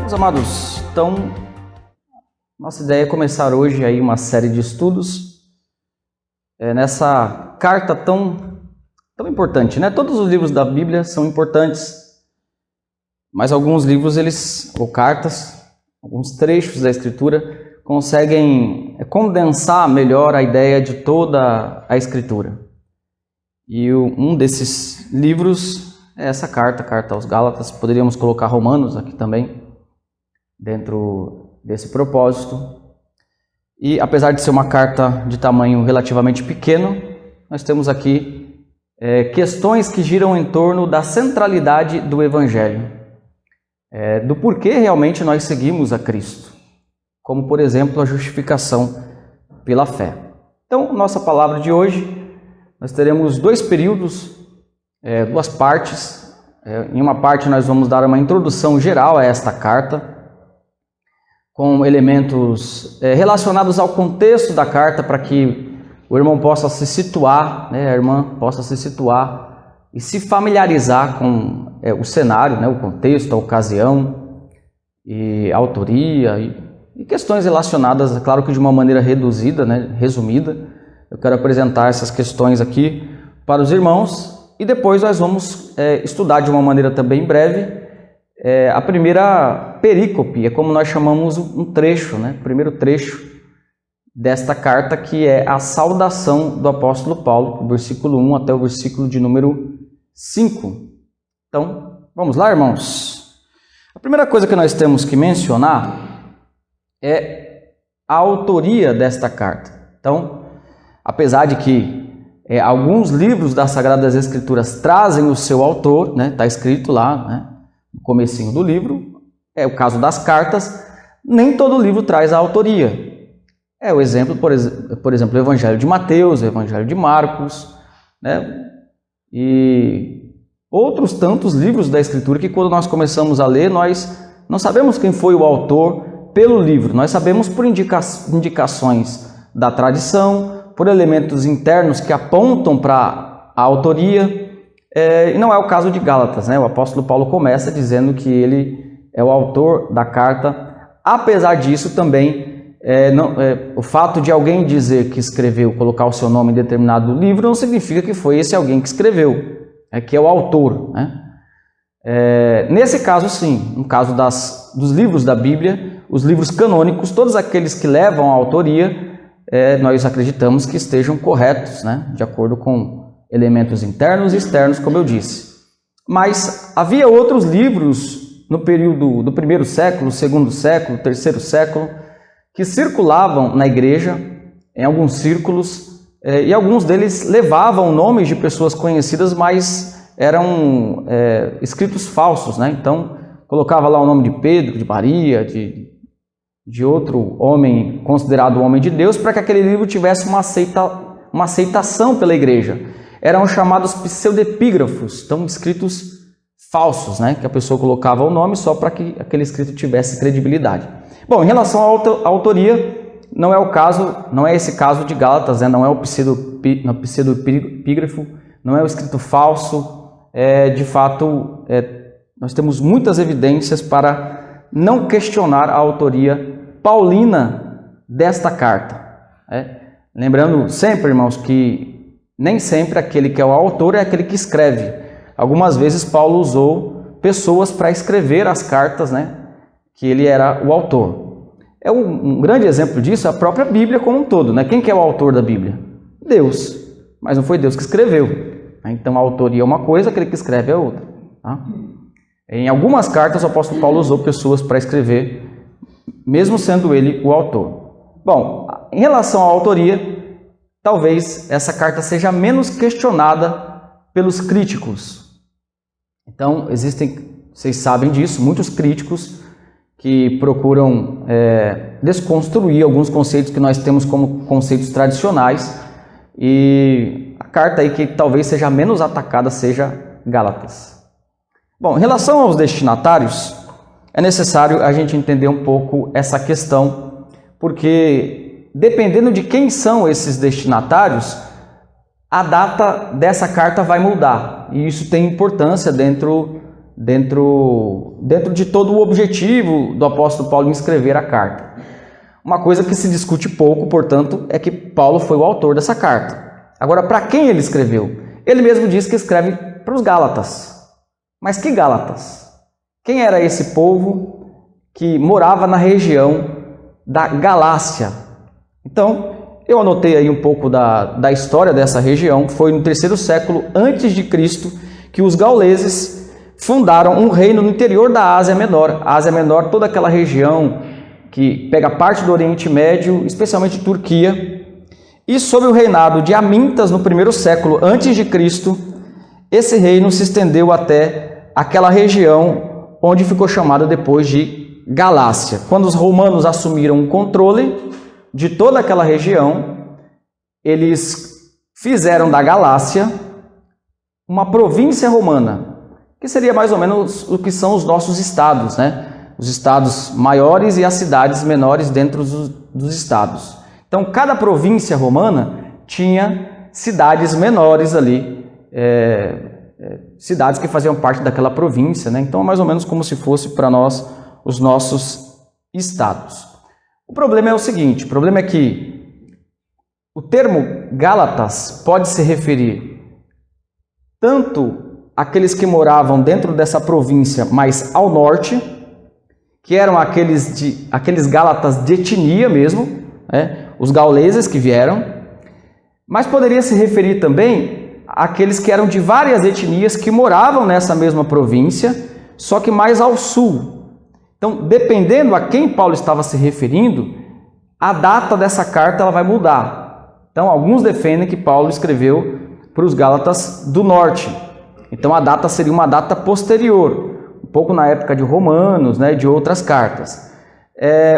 Meus amados, então, nossa ideia é começar hoje aí uma série de estudos nessa carta tão importante, né? Todos os livros da Bíblia são importantes, mas alguns livros, ou cartas, alguns trechos da Escritura, conseguem condensar melhor a ideia de toda a Escritura. E um desses livros é essa carta aos Gálatas. Poderíamos colocar Romanos aqui também, dentro desse propósito. E apesar de ser uma carta de tamanho relativamente pequeno, nós temos aqui questões que giram em torno da centralidade do Evangelho, do porquê realmente nós seguimos a Cristo, como por exemplo a justificação pela fé. Então, nossa palavra de hoje, nós teremos dois períodos, duas partes. Em uma parte nós vamos dar uma introdução geral a esta carta, com elementos relacionados ao contexto da carta, para que o irmão possa se situar, a irmã possa se situar e se familiarizar com o cenário, o contexto, a ocasião e a autoria e questões relacionadas, é claro que de uma maneira reduzida, resumida. Eu quero apresentar essas questões aqui para os irmãos e depois nós vamos estudar de uma maneira também breve a primeira perícope, é como nós chamamos um trecho, o primeiro trecho desta carta, que é a saudação do apóstolo Paulo, do versículo 1 até o versículo de número 5. Então, vamos lá, irmãos? A primeira coisa que nós temos que mencionar é a autoria desta carta. Então, apesar de que alguns livros das Sagradas Escrituras trazem o seu autor, está escrito lá, no comecinho do livro, é o caso das cartas, nem todo livro traz a autoria. É o exemplo, por exemplo, o Evangelho de Mateus, o Evangelho de Marcos, e outros tantos livros da Escritura que quando nós começamos a ler, nós não sabemos quem foi o autor pelo livro, nós sabemos por indicações da tradição, por elementos internos que apontam para a autoria, e não é o caso de Gálatas, O apóstolo Paulo começa dizendo que ele é o autor da carta. Apesar disso também, o fato de alguém dizer que escreveu, colocar o seu nome em determinado livro, não significa que foi esse alguém que escreveu, que é o autor, Nesse caso sim, no caso dos livros da Bíblia, os livros canônicos, todos aqueles que levam a autoria, nós acreditamos que estejam corretos, de acordo com elementos internos e externos, como eu disse. Mas havia outros livros no período do primeiro século, segundo século, terceiro século, que circulavam na igreja, em alguns círculos, e alguns deles levavam nomes de pessoas conhecidas, mas eram escritos falsos, Então, colocava lá o nome de Pedro, de Maria, de outro homem considerado homem de Deus, para que aquele livro tivesse uma aceitação pela igreja. Eram chamados pseudepígrafos, então escritos falsos, que a pessoa colocava o nome só para que aquele escrito tivesse credibilidade. Bom, em relação à autoria, não é esse caso de Gálatas, não é o pseudepígrafo, não é o escrito falso. De fato, nós temos muitas evidências para não questionar a autoria paulina desta carta. Lembrando sempre, irmãos, que nem sempre aquele que é o autor é aquele que escreve. Algumas vezes Paulo usou pessoas para escrever as cartas, que ele era o autor. Um grande exemplo disso é a própria Bíblia como um todo. Quem que é o autor da Bíblia? Deus. Mas não foi Deus que escreveu. Então a autoria é uma coisa, aquele que escreve é outra. Em algumas cartas o apóstolo Paulo usou pessoas para escrever, mesmo sendo ele o autor. Bom, em relação à autoria, talvez essa carta seja menos questionada pelos críticos. Então, existem, vocês sabem disso, muitos críticos que procuram desconstruir alguns conceitos que nós temos como conceitos tradicionais, e a carta aí que talvez seja menos atacada seja Gálatas. Bom, em relação aos destinatários, é necessário a gente entender um pouco essa questão, porque dependendo de quem são esses destinatários, a data dessa carta vai mudar, e isso tem importância dentro dentro de todo o objetivo do apóstolo Paulo em escrever a carta. Uma coisa que se discute pouco, portanto, é que Paulo foi o autor dessa carta. Agora, para quem ele escreveu? Ele mesmo diz que escreve para os Gálatas. Mas que Gálatas? Quem era esse povo que morava na região da Galácia? Então, eu anotei aí um pouco da história dessa região. Foi no 3º século antes de Cristo que os gauleses fundaram um reino no interior da Ásia Menor. A Ásia Menor, toda aquela região que pega parte do Oriente Médio, especialmente Turquia. E sob o reinado de Amintas, no 1º século antes de Cristo, esse reino se estendeu até aquela região onde ficou chamada depois de Galácia. Quando os romanos assumiram o controle de toda aquela região, eles fizeram da Galácia uma província romana, que seria mais ou menos o que são os nossos estados, né? Os estados maiores e as cidades menores dentro dos estados. Então, cada província romana tinha cidades menores ali, cidades que faziam parte daquela província, né? Então, é mais ou menos como se fosse para nós os nossos estados. O problema é o seguinte, o problema é que o termo Gálatas pode se referir tanto àqueles que moravam dentro dessa província, mais ao norte, que eram aqueles Gálatas de etnia mesmo, né? Os gauleses que vieram, mas poderia se referir também àqueles que eram de várias etnias que moravam nessa mesma província, só que mais ao sul. Então, dependendo a quem Paulo estava se referindo, a data dessa carta ela vai mudar. Então, alguns defendem que Paulo escreveu para os Gálatas do norte. Então, a data seria uma data posterior, um pouco na época de Romanos, né, de outras cartas.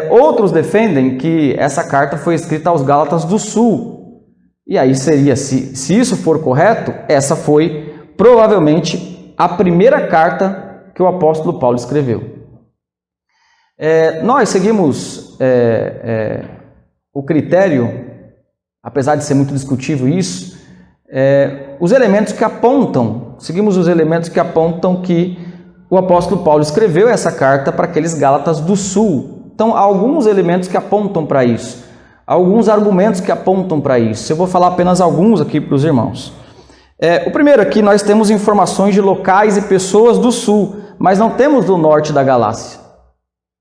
Outros defendem que essa carta foi escrita aos Gálatas do sul. E aí seria, se isso for correto, essa foi provavelmente a primeira carta que o apóstolo Paulo escreveu. Nós seguimos o critério, apesar de ser muito discutível isso, os elementos que apontam, seguimos os elementos que apontam que o apóstolo Paulo escreveu essa carta para aqueles Gálatas do sul. Então, há alguns elementos que apontam para isso, há alguns argumentos que apontam para isso. Eu vou falar apenas alguns aqui para os irmãos. O primeiro aqui, nós temos informações de locais e pessoas do sul, mas não temos do norte da Galácia.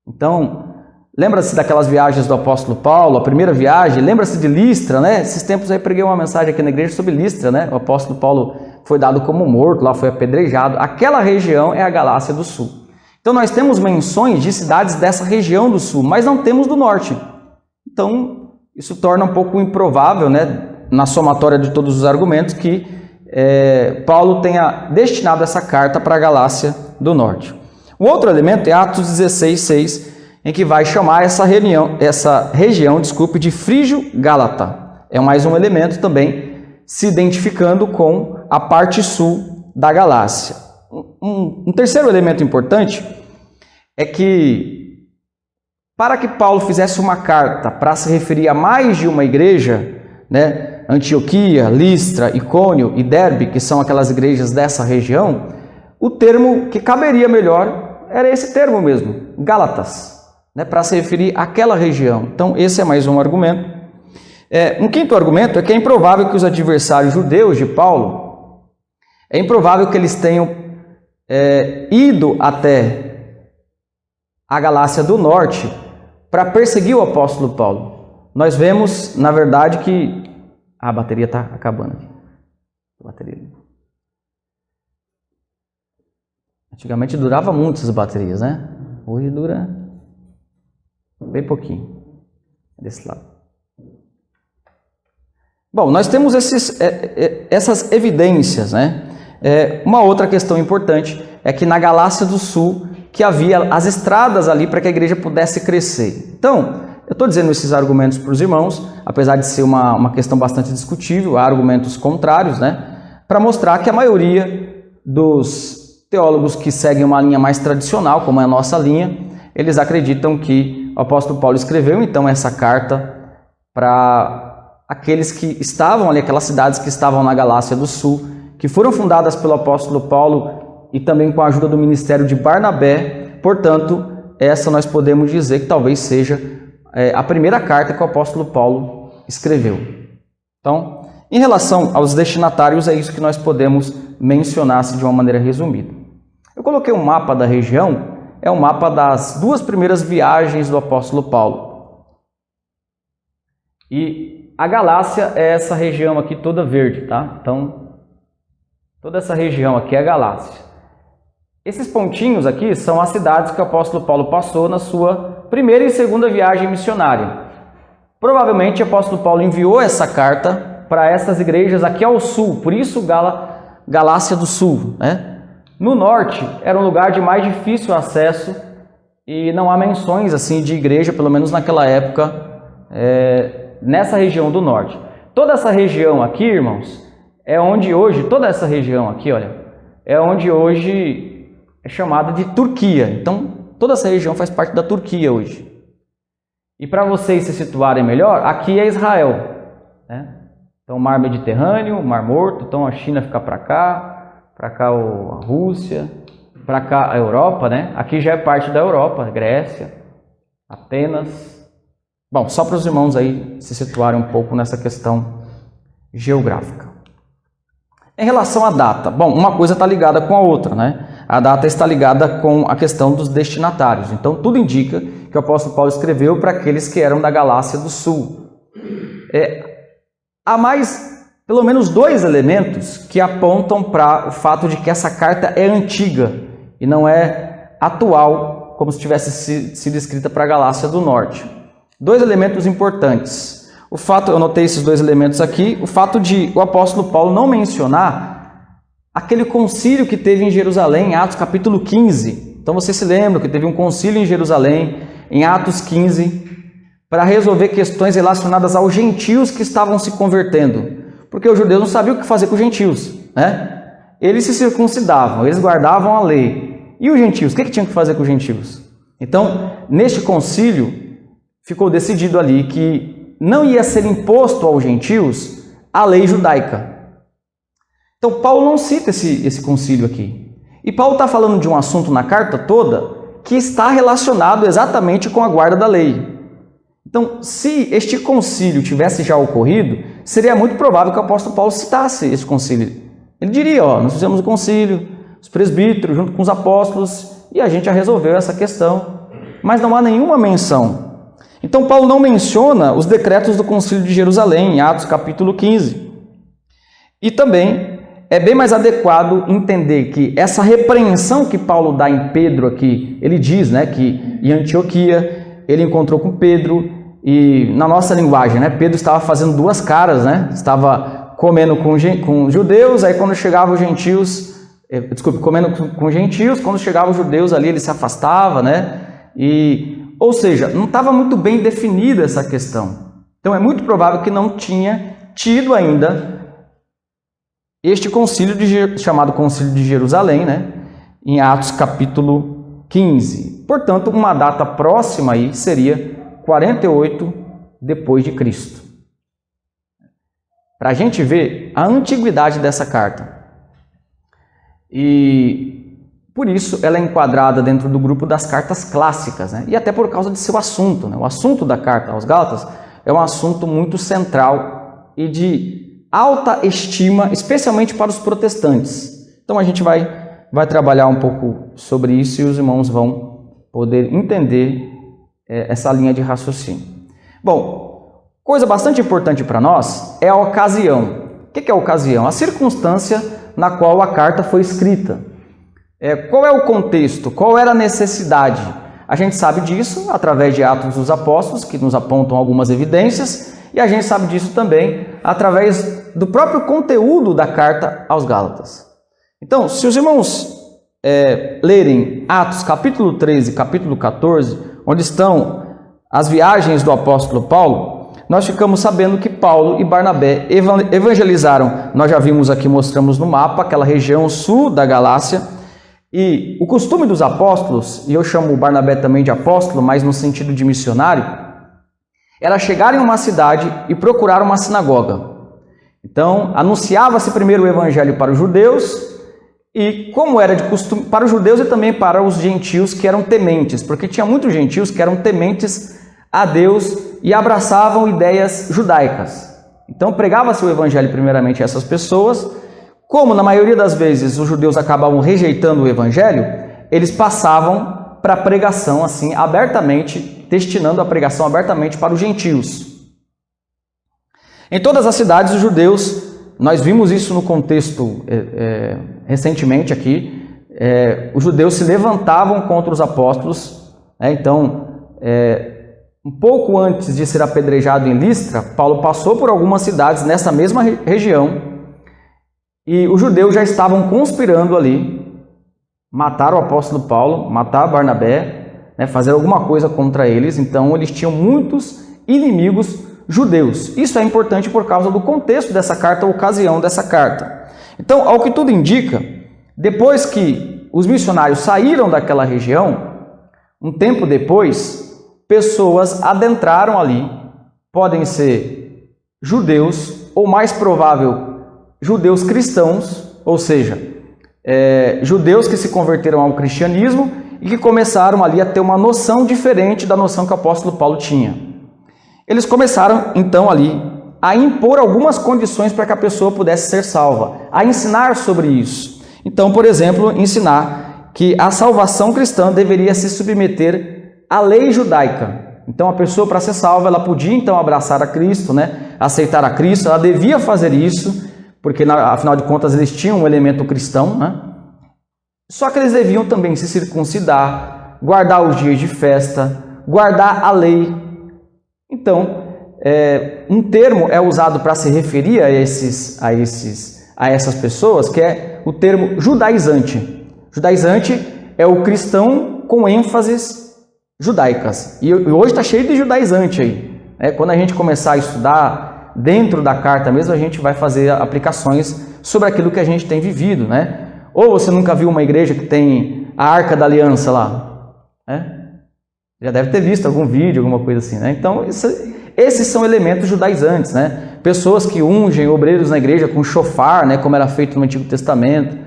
Então, lembra-se daquelas viagens do apóstolo Paulo, a primeira viagem, lembra-se de Listra, né? Esses tempos eu preguei uma mensagem aqui na igreja sobre Listra, né? O apóstolo Paulo foi dado como morto, lá foi apedrejado. Aquela região é a Galácia do sul. Então, nós temos menções de cidades dessa região do sul, mas não temos do norte. Então, isso torna um pouco improvável, né? Na somatória de todos os argumentos, que Paulo tenha destinado essa carta para a Galácia do norte. O outro elemento é Atos 16:6, em que vai chamar essa região, de Frígio-Gálata. É mais um elemento também se identificando com a parte sul da Galácia. Um terceiro elemento importante é que, para que Paulo fizesse uma carta para se referir a mais de uma igreja, né, Antioquia, Listra, Icônio e Derbe, que são aquelas igrejas dessa região, o termo que caberia melhor era esse termo mesmo, Gálatas, né, para se referir àquela região. Então, esse é mais um argumento. Um quinto argumento é que é improvável que os adversários judeus de Paulo, é improvável que eles tenham ido até a Galácia do Norte para perseguir o apóstolo Paulo. Nós vemos, na verdade, que a bateria está acabando aqui. Antigamente durava muito essas baterias, né? Hoje dura bem pouquinho. Desse lado. Bom, nós temos essas evidências, né? Uma outra questão importante é que na Galácia do Sul que havia as estradas ali para que a igreja pudesse crescer. Então, eu estou dizendo esses argumentos para os irmãos, apesar de ser uma questão bastante discutível, há argumentos contrários, né? Para mostrar que a maioria dos teólogos que seguem uma linha mais tradicional, como é a nossa linha, eles acreditam que o apóstolo Paulo escreveu, então, essa carta para aqueles que estavam ali, aquelas cidades que estavam na Galácia do Sul, que foram fundadas pelo apóstolo Paulo e também com a ajuda do ministério de Barnabé. Portanto, essa nós podemos dizer que talvez seja a primeira carta que o apóstolo Paulo escreveu. Então, em relação aos destinatários, é isso que nós podemos mencionar de uma maneira resumida. Eu coloquei um mapa da região, é um mapa das 2 primeiras viagens do apóstolo Paulo. E a Galácia é essa região aqui toda verde, tá? Então, toda essa região aqui é a Galácia. Esses pontinhos aqui são as cidades que o apóstolo Paulo passou na sua primeira e segunda viagem missionária. Provavelmente o apóstolo Paulo enviou essa carta para essas igrejas aqui ao sul, por isso Galácia do Sul, né? No norte era um lugar de mais difícil acesso e não há menções assim de igreja, pelo menos naquela época, nessa região do norte. Toda essa região aqui, irmãos, é onde hoje, toda essa região aqui, olha, é onde hoje é chamada de Turquia. Então, toda essa região faz parte da Turquia hoje. E para vocês se situarem melhor, aqui é Israel, né? Então, o Mar Mediterrâneo, o Mar Morto, então a China fica para cá a Rússia, para cá a Europa, né? Aqui já é parte da Europa, Grécia, Atenas. Bom, só para os irmãos aí se situarem um pouco nessa questão geográfica. Em relação à data, bom, uma coisa está ligada com a outra, né? A data está ligada com a questão dos destinatários. Então, tudo indica que o apóstolo Paulo escreveu para aqueles que eram da Galácia do Sul. Há mais, pelo menos 2 elementos que apontam para o fato de que essa carta é antiga e não é atual, como se tivesse sido escrita para a Galácia do Norte. 2 elementos importantes. O fato, eu anotei esses 2 elementos aqui, o fato de o apóstolo Paulo não mencionar aquele concílio que teve em Jerusalém, em Atos capítulo 15. Então você se lembra que teve um concílio em Jerusalém, em Atos 15, para resolver questões relacionadas aos gentios que estavam se convertendo. Porque os judeus não sabiam o que fazer com os gentios, né? Eles se circuncidavam, eles guardavam a lei. E os gentios? O que tinham que fazer com os gentios? Então, neste concílio, ficou decidido ali que não ia ser imposto aos gentios a lei judaica. Então, Paulo não cita esse concílio aqui. E Paulo está falando de um assunto na carta toda que está relacionado exatamente com a guarda da lei. Então, se este concílio tivesse já ocorrido, seria muito provável que o apóstolo Paulo citasse esse concílio. Ele diria, nós fizemos o concílio, os presbíteros junto com os apóstolos, e a gente já resolveu essa questão. Mas não há nenhuma menção. Então, Paulo não menciona os decretos do concílio de Jerusalém, em Atos capítulo 15. E também é bem mais adequado entender que essa repreensão que Paulo dá em Pedro aqui, ele diz, né, que em Antioquia ele encontrou com Pedro e, na nossa linguagem, né, Pedro estava fazendo 2 caras, né, estava comendo com judeus, aí quando chegavam os gentios, comendo com gentios, quando chegavam os judeus ali ele se afastava, né, ou seja, não estava muito bem definida essa questão. Então é muito provável que não tinha tido ainda este concílio chamado Concílio de Jerusalém, né, em Atos capítulo 15. Portanto, uma data próxima aí seria 48 depois de Cristo. Para a gente ver a antiguidade dessa carta. E por isso ela é enquadrada dentro do grupo das cartas clássicas, né, e até por causa de seu assunto, né. O assunto da carta aos Gálatas é um assunto muito central e de alta estima, especialmente para os protestantes. Então a gente vai trabalhar um pouco sobre isso e os irmãos vão poder entender essa linha de raciocínio. Bom, coisa bastante importante para nós é a ocasião. O que é a ocasião? A circunstância na qual a carta foi escrita. Qual é o contexto? Qual era a necessidade? A gente sabe disso através de Atos dos Apóstolos, que nos apontam algumas evidências, e a gente sabe disso também através do próprio conteúdo da carta aos Gálatas. Então, se os irmãos lerem Atos capítulo 13 e capítulo 14, onde estão as viagens do apóstolo Paulo, nós ficamos sabendo que Paulo e Barnabé evangelizaram. Nós já vimos aqui, mostramos no mapa, aquela região sul da Galácia. E o costume dos apóstolos, e eu chamo Barnabé também de apóstolo, mas no sentido de missionário, era chegar em uma cidade e procurar uma sinagoga. Então, anunciava-se primeiro o evangelho para os judeus, E como era de costume para os judeus e também para os gentios que eram tementes, porque tinha muitos gentios que eram tementes a Deus e abraçavam ideias judaicas. Então pregava-se o evangelho primeiramente a essas pessoas. Como na maioria das vezes os judeus acabavam rejeitando o evangelho, eles passavam para a pregação assim abertamente, destinando a pregação abertamente para os gentios. Em todas as cidades os judeus, nós vimos isso no contexto recentemente aqui, os judeus se levantavam contra os apóstolos, um pouco antes de ser apedrejado em Listra, Paulo passou por algumas cidades nessa mesma região e os judeus já estavam conspirando ali, matar o apóstolo Paulo, matar Barnabé, fazer alguma coisa contra eles. Então eles tinham muitos inimigos judeus. Isso é importante por causa do contexto dessa carta, a ocasião dessa carta. Então, ao que tudo indica, depois que os missionários saíram daquela região, um tempo depois, pessoas adentraram ali, podem ser judeus, ou mais provável, judeus cristãos, ou seja, judeus que se converteram ao cristianismo e que começaram ali a ter uma noção diferente da noção que o apóstolo Paulo tinha. Eles começaram, então, ali a impor algumas condições para que a pessoa pudesse ser salva, a ensinar sobre isso. Então, por exemplo, ensinar que a salvação cristã deveria se submeter à lei judaica. Então, a pessoa, para ser salva, ela podia, então, abraçar a Cristo, aceitar a Cristo, ela devia fazer isso, porque, afinal de contas, eles tinham um elemento cristão, Só que eles deviam também se circuncidar, guardar os dias de festa, guardar a lei. Então, um termo é usado para se referir a essas pessoas, que é o termo judaizante. Judaizante é o cristão com ênfases judaicas. E hoje está cheio de judaizante aí. Quando a gente começar a estudar dentro da carta mesmo, a gente vai fazer aplicações sobre aquilo que a gente tem vivido, Ou você nunca viu uma igreja que tem a Arca da Aliança lá, Já deve ter visto algum vídeo, alguma coisa assim, Então, esses são elementos judaizantes, Pessoas que ungem obreiros na igreja com chofar, como era feito no Antigo Testamento.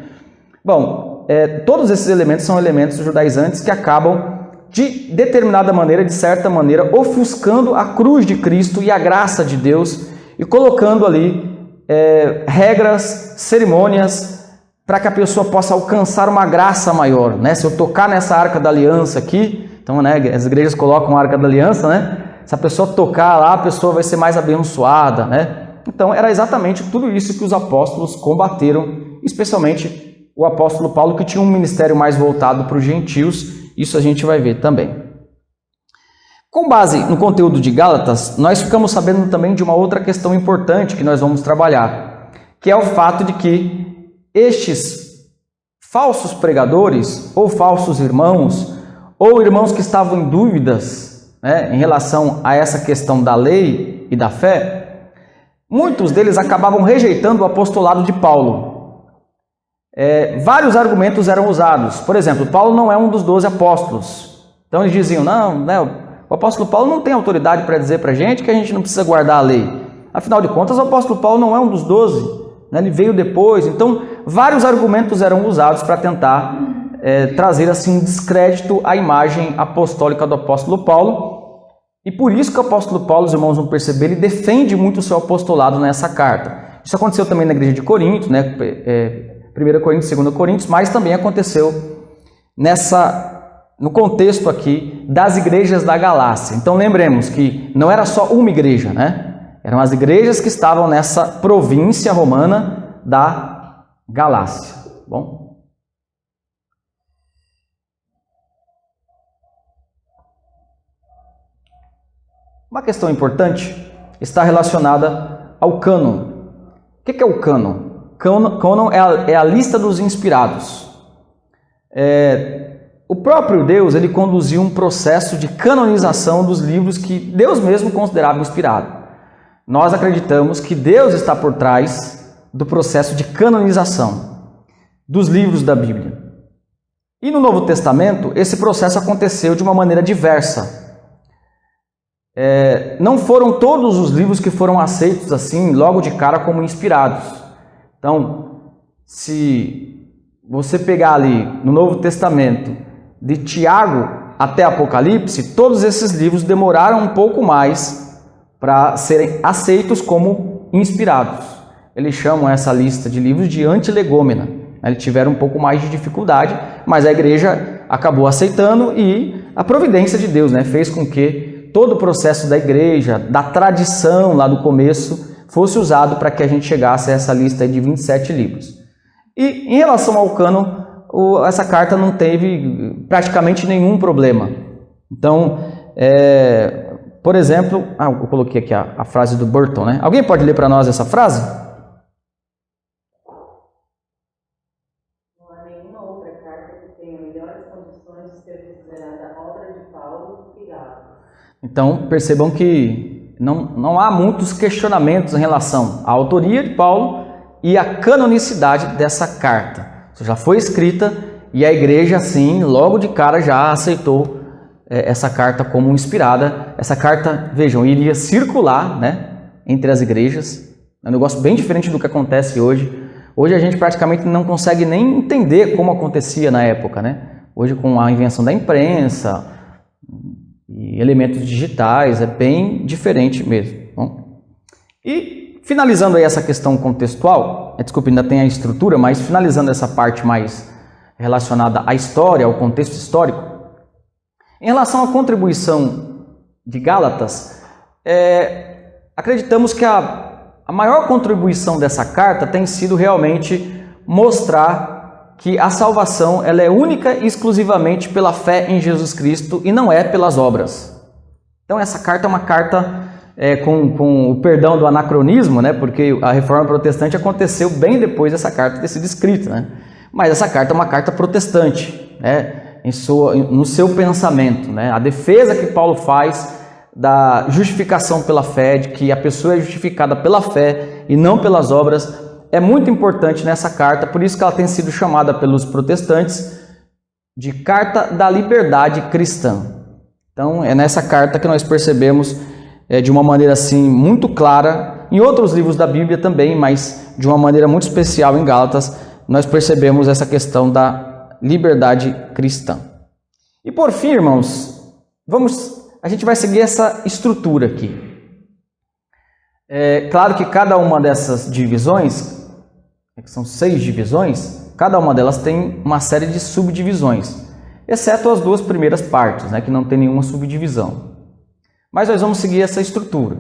Bom, todos esses elementos são elementos judaizantes que acabam, de determinada maneira, de certa maneira, ofuscando a cruz de Cristo e a graça de Deus e colocando ali regras, cerimônias, para que a pessoa possa alcançar uma graça maior. Se eu tocar nessa Arca da Aliança aqui, então, as igrejas colocam a Arca da Aliança, Se a pessoa tocar lá, a pessoa vai ser mais abençoada, Então, era exatamente tudo isso que os apóstolos combateram, especialmente o apóstolo Paulo, que tinha um ministério mais voltado para os gentios. Isso a gente vai ver também. Com base no conteúdo de Gálatas, nós ficamos sabendo também de uma outra questão importante que nós vamos trabalhar, que é o fato de que estes falsos pregadores, ou falsos irmãos, ou irmãos que estavam em dúvidas em relação a essa questão da lei e da fé, muitos deles acabavam rejeitando o apostolado de Paulo. Vários argumentos eram usados. Por exemplo, Paulo não é um dos 12 apóstolos. Então eles diziam, o apóstolo Paulo não tem autoridade para dizer para a gente que a gente não precisa guardar a lei. Afinal de contas, o apóstolo Paulo não é um dos 12, ele veio depois. Então, vários argumentos eram usados para tentar trazer assim um descrédito à imagem apostólica do apóstolo Paulo. E por isso que o apóstolo Paulo, os irmãos vão perceber, ele defende muito o seu apostolado nessa carta. Isso aconteceu também na igreja de Corinto, 1 Coríntios, 2 Coríntios, mas também aconteceu no contexto aqui das igrejas da Galácia. Então lembremos que não era só uma igreja, Eram as igrejas que estavam nessa província romana da Galácia. Bom? Uma questão importante está relacionada ao cânon. O que é o cânon? Cânon é a lista dos inspirados. O próprio Deus, ele conduziu um processo de canonização dos livros que Deus mesmo considerava inspirado. Nós acreditamos que Deus está por trás do processo de canonização dos livros da Bíblia. E no Novo Testamento, esse processo aconteceu de uma maneira diversa. Não foram todos os livros que foram aceitos assim, logo de cara, como inspirados. Então, se você pegar ali no Novo Testamento, de Tiago até Apocalipse, todos esses livros demoraram um pouco mais para serem aceitos como inspirados. Eles chamam essa lista de livros de antilegômena. Eles tiveram um pouco mais de dificuldade, mas a igreja acabou aceitando e a providência de Deus, né, fez com que todo o processo da igreja, da tradição lá do começo, fosse usado para que a gente chegasse a essa lista de 27 livros. E em relação ao cânon, essa carta não teve praticamente nenhum problema. Então, por exemplo, eu coloquei aqui a frase do Burton, né? Alguém pode ler para nós essa frase? Não há nenhuma outra carta que tenha melhores condições de ser considerada obra de Paulo e Gálatas. Então, percebam que não há muitos questionamentos em relação à autoria de Paulo e à canonicidade dessa carta. Isso já foi escrita e a igreja, assim, logo de cara já aceitou essa carta como inspirada. Essa carta, vejam, iria circular, né, entre as igrejas. É um negócio bem diferente do que acontece hoje. Hoje a gente praticamente não consegue nem entender como acontecia na época, né? Hoje, com a invenção da imprensa e elementos digitais, é bem diferente mesmo. Bom, e finalizando aí essa questão contextual, desculpe, ainda tem a estrutura, mas finalizando essa parte mais relacionada à história, ao contexto histórico, em relação à contribuição de Gálatas, acreditamos que a maior contribuição dessa carta tem sido realmente mostrar que a salvação ela é única e exclusivamente pela fé em Jesus Cristo e não é pelas obras. Então essa carta é uma carta com o perdão do anacronismo, né? Porque a Reforma Protestante aconteceu bem depois dessa carta ter sido escrita, né? Mas essa carta é uma carta protestante, né? No seu pensamento, né? A defesa que Paulo faz da justificação pela fé, de que a pessoa é justificada pela fé e não pelas obras, é muito importante nessa carta, por isso que ela tem sido chamada pelos protestantes de Carta da Liberdade Cristã. Então é nessa carta que nós percebemos de uma maneira assim muito clara, em outros livros da Bíblia também, mas de uma maneira muito especial em Gálatas, nós percebemos essa questão da liberdade cristã. E por fim, irmãos, a gente vai seguir essa estrutura aqui. É claro que cada uma dessas divisões, que são 6 divisões, cada uma delas tem uma série de subdivisões, exceto as 2 primeiras partes, né, que não tem nenhuma subdivisão. Mas nós vamos seguir essa estrutura.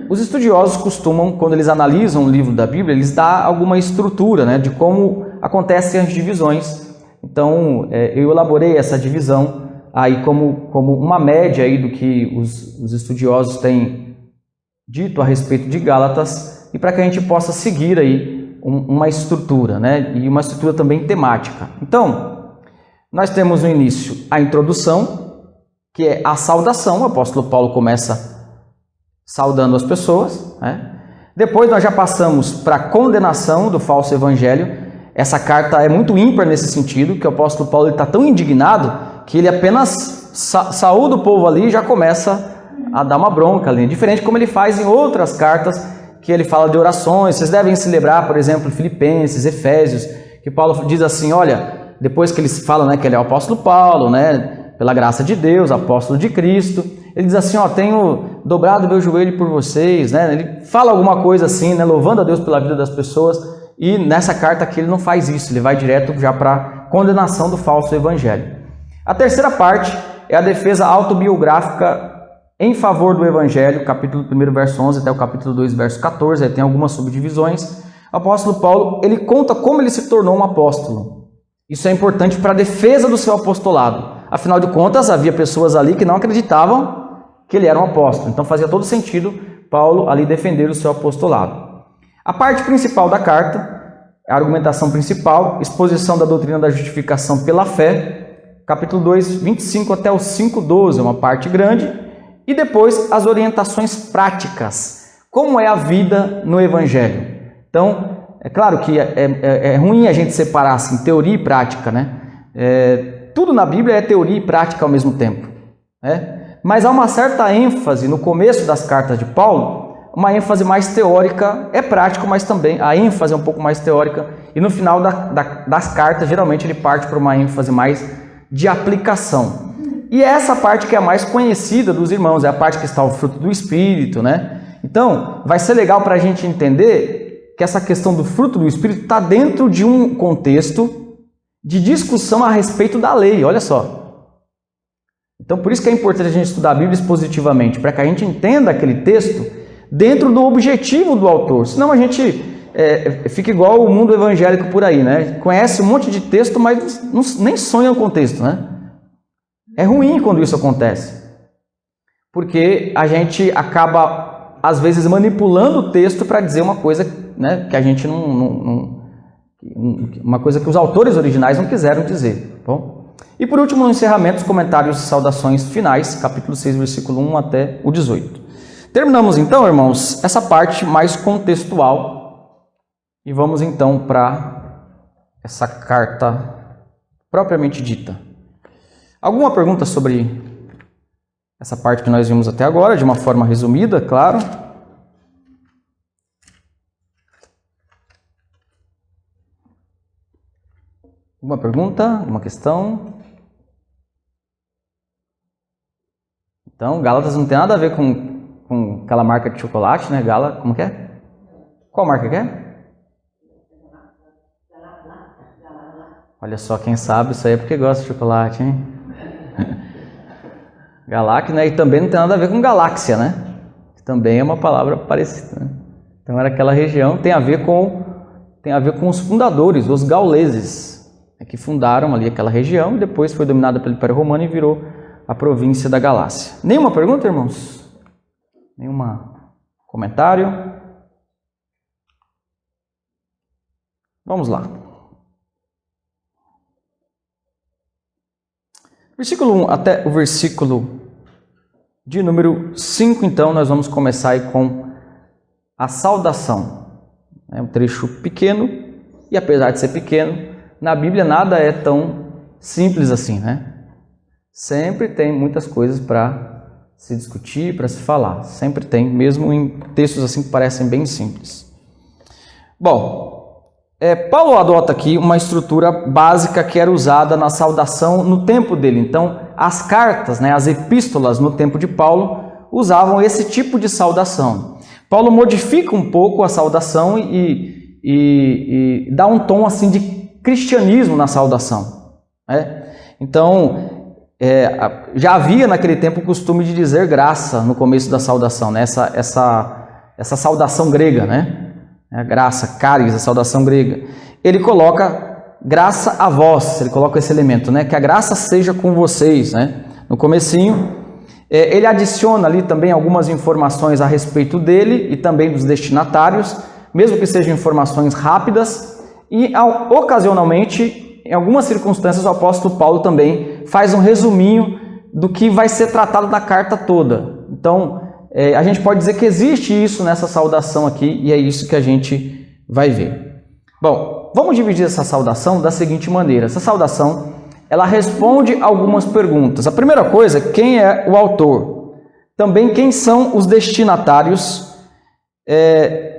Os estudiosos costumam, quando eles analisam o livro da Bíblia, eles dão alguma estrutura, né, de como acontecem as divisões. Então, eu elaborei essa divisão aí como uma média aí do que os estudiosos têm dito a respeito de Gálatas e para que a gente possa seguir aí uma estrutura, né, e uma estrutura também temática. Então, nós temos no início a introdução, que é a saudação. O apóstolo Paulo começa saudando as pessoas, né? Depois nós já passamos para a condenação do falso evangelho. Essa carta é muito ímpar nesse sentido, que o apóstolo Paulo está tão indignado que ele apenas saúda o povo ali e já começa a dar uma bronca ali. Diferente como ele faz em outras cartas, que ele fala de orações. Vocês devem se lembrar, por exemplo, Filipenses, Efésios, que Paulo diz assim, olha, depois que eles falam, né, que ele é o apóstolo Paulo, né, pela graça de Deus, apóstolo de Cristo, ele diz assim, ó, tenho dobrado meu joelho por vocês, né? Ele fala alguma coisa assim, né, louvando a Deus pela vida das pessoas, e nessa carta aqui ele não faz isso, ele vai direto já para a condenação do falso evangelho. A terceira parte é a defesa autobiográfica em favor do evangelho, capítulo 1, verso 11 até o capítulo 2, verso 14, aí tem algumas subdivisões. O apóstolo Paulo, ele conta como ele se tornou um apóstolo. Isso é importante para a defesa do seu apostolado. Afinal de contas, havia pessoas ali que não acreditavam que ele era um apóstolo. Então fazia todo sentido Paulo ali defender o seu apostolado. A parte principal da carta, a argumentação principal, exposição da doutrina da justificação pela fé, capítulo 2, 25 até o 5:12, é uma parte grande. E depois as orientações práticas. Como é a vida no evangelho? Então, é claro que é ruim a gente separar assim, teoria e prática, né? Tudo na Bíblia é teoria e prática ao mesmo tempo, né? Mas há uma certa ênfase no começo das cartas de Paulo, uma ênfase mais teórica, é prático, mas também a ênfase é um pouco mais teórica, e no final das cartas, geralmente ele parte para uma ênfase mais de aplicação. E é essa parte que é a mais conhecida dos irmãos, é a parte que está o fruto do Espírito, né? Então, vai ser legal para a gente entender que essa questão do fruto do Espírito está dentro de um contexto de discussão a respeito da lei, olha só. Então, por isso que é importante a gente estudar a Bíblia expositivamente, para que a gente entenda aquele texto dentro do objetivo do autor. Senão a gente fica igual o mundo evangélico por aí, né? Conhece um monte de texto, mas nem sonha com o texto, né? É ruim quando isso acontece, porque a gente acaba, às vezes, manipulando o texto para dizer uma coisa, né, que a gente uma coisa que os autores originais não quiseram dizer. Bom? E por último, no encerramento, os comentários e saudações finais, capítulo 6, versículo 1 até o 18. Terminamos então, irmãos, essa parte mais contextual e vamos então para essa carta propriamente dita. Alguma pergunta sobre essa parte que nós vimos até agora, de uma forma resumida, claro? Alguma pergunta? Alguma questão? Então, Gálatas não tem nada a ver com aquela marca de chocolate, né? Como que é? Qual marca que é? Olha só, quem sabe isso aí é porque gosta de chocolate, hein? Galáxia, né? E também não tem nada a ver com galáxia, né? Que também é uma palavra parecida, né? Então era aquela região, tem a ver com os fundadores, os gauleses, que fundaram ali aquela região e depois foi dominada pelo Império Romano e virou a província da Galácia. Nenhuma pergunta, irmãos? Nenhum comentário? Vamos lá. Versículo 1 até o versículo de número 5, então, nós vamos começar aí com a saudação. É um trecho pequeno, e apesar de ser pequeno, na Bíblia nada é tão simples assim, né? Sempre tem muitas coisas para se discutir, para se falar. Sempre tem, mesmo em textos assim que parecem bem simples. Bom, Paulo adota aqui uma estrutura básica que era usada na saudação no tempo dele. Então, as cartas, né, as epístolas no tempo de Paulo usavam esse tipo de saudação. Paulo modifica um pouco a saudação e dá um tom assim de cristianismo na saudação, né? Então, já havia naquele tempo o costume de dizer graça no começo da saudação, né? Essa saudação grega, né? A graça, caris, a saudação grega. Ele coloca graça a vós, ele coloca esse elemento, né? Que a graça seja com vocês, né? No comecinho, ele adiciona ali também algumas informações a respeito dele e também dos destinatários, mesmo que sejam informações rápidas, e ocasionalmente, em algumas circunstâncias, o apóstolo Paulo também faz um resuminho do que vai ser tratado na carta toda. Então, a gente pode dizer que existe isso nessa saudação aqui, e é isso que a gente vai ver. Bom, vamos dividir essa saudação da seguinte maneira. Essa saudação, ela responde algumas perguntas. A primeira coisa, quem é o autor? Também quem são os destinatários?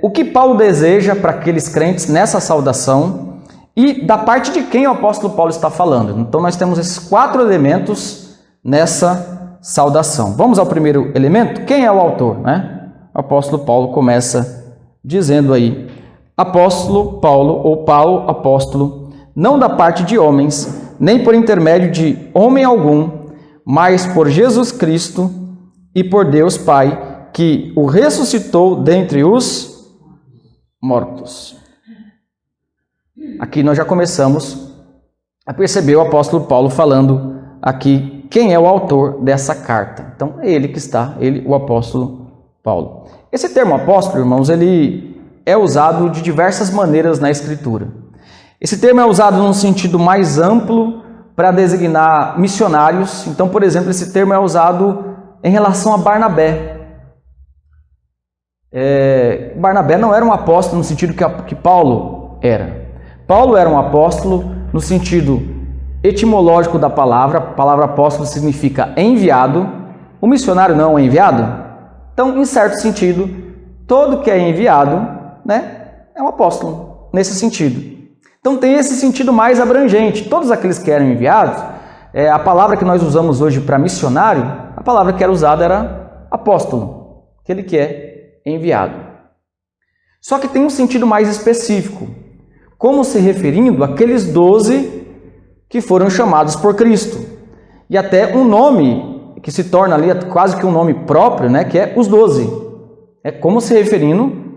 O que Paulo deseja para aqueles crentes nessa saudação? E da parte de quem o apóstolo Paulo está falando. Então nós temos esses 4 elementos nessa saudação. Vamos ao primeiro elemento? Quem é o autor, né? O apóstolo Paulo começa dizendo aí: apóstolo Paulo, ou Paulo, apóstolo, não da parte de homens, nem por intermédio de homem algum, mas por Jesus Cristo e por Deus Pai, que o ressuscitou dentre os mortos. Aqui nós já começamos a perceber o apóstolo Paulo falando aqui quem é o autor dessa carta. Então, é ele que está, ele, o apóstolo Paulo. Esse termo apóstolo, irmãos, ele é usado de diversas maneiras na Escritura. Esse termo é usado num sentido mais amplo para designar missionários. Então, por exemplo, esse termo é usado em relação a Barnabé. Barnabé não era um apóstolo no sentido que Paulo era. Paulo era um apóstolo no sentido etimológico da palavra. A palavra apóstolo significa enviado. O missionário não é enviado? Então, em certo sentido, todo que é enviado, né, é um apóstolo, nesse sentido. Então tem esse sentido mais abrangente. Todos aqueles que eram enviados, a palavra que nós usamos hoje para missionário, a palavra que era usada era apóstolo, aquele que é enviado. Só que tem um sentido mais específico, como se referindo àqueles 12 que foram chamados por Cristo. E até um nome que se torna ali quase que um nome próprio, né, que é os 12. É como se referindo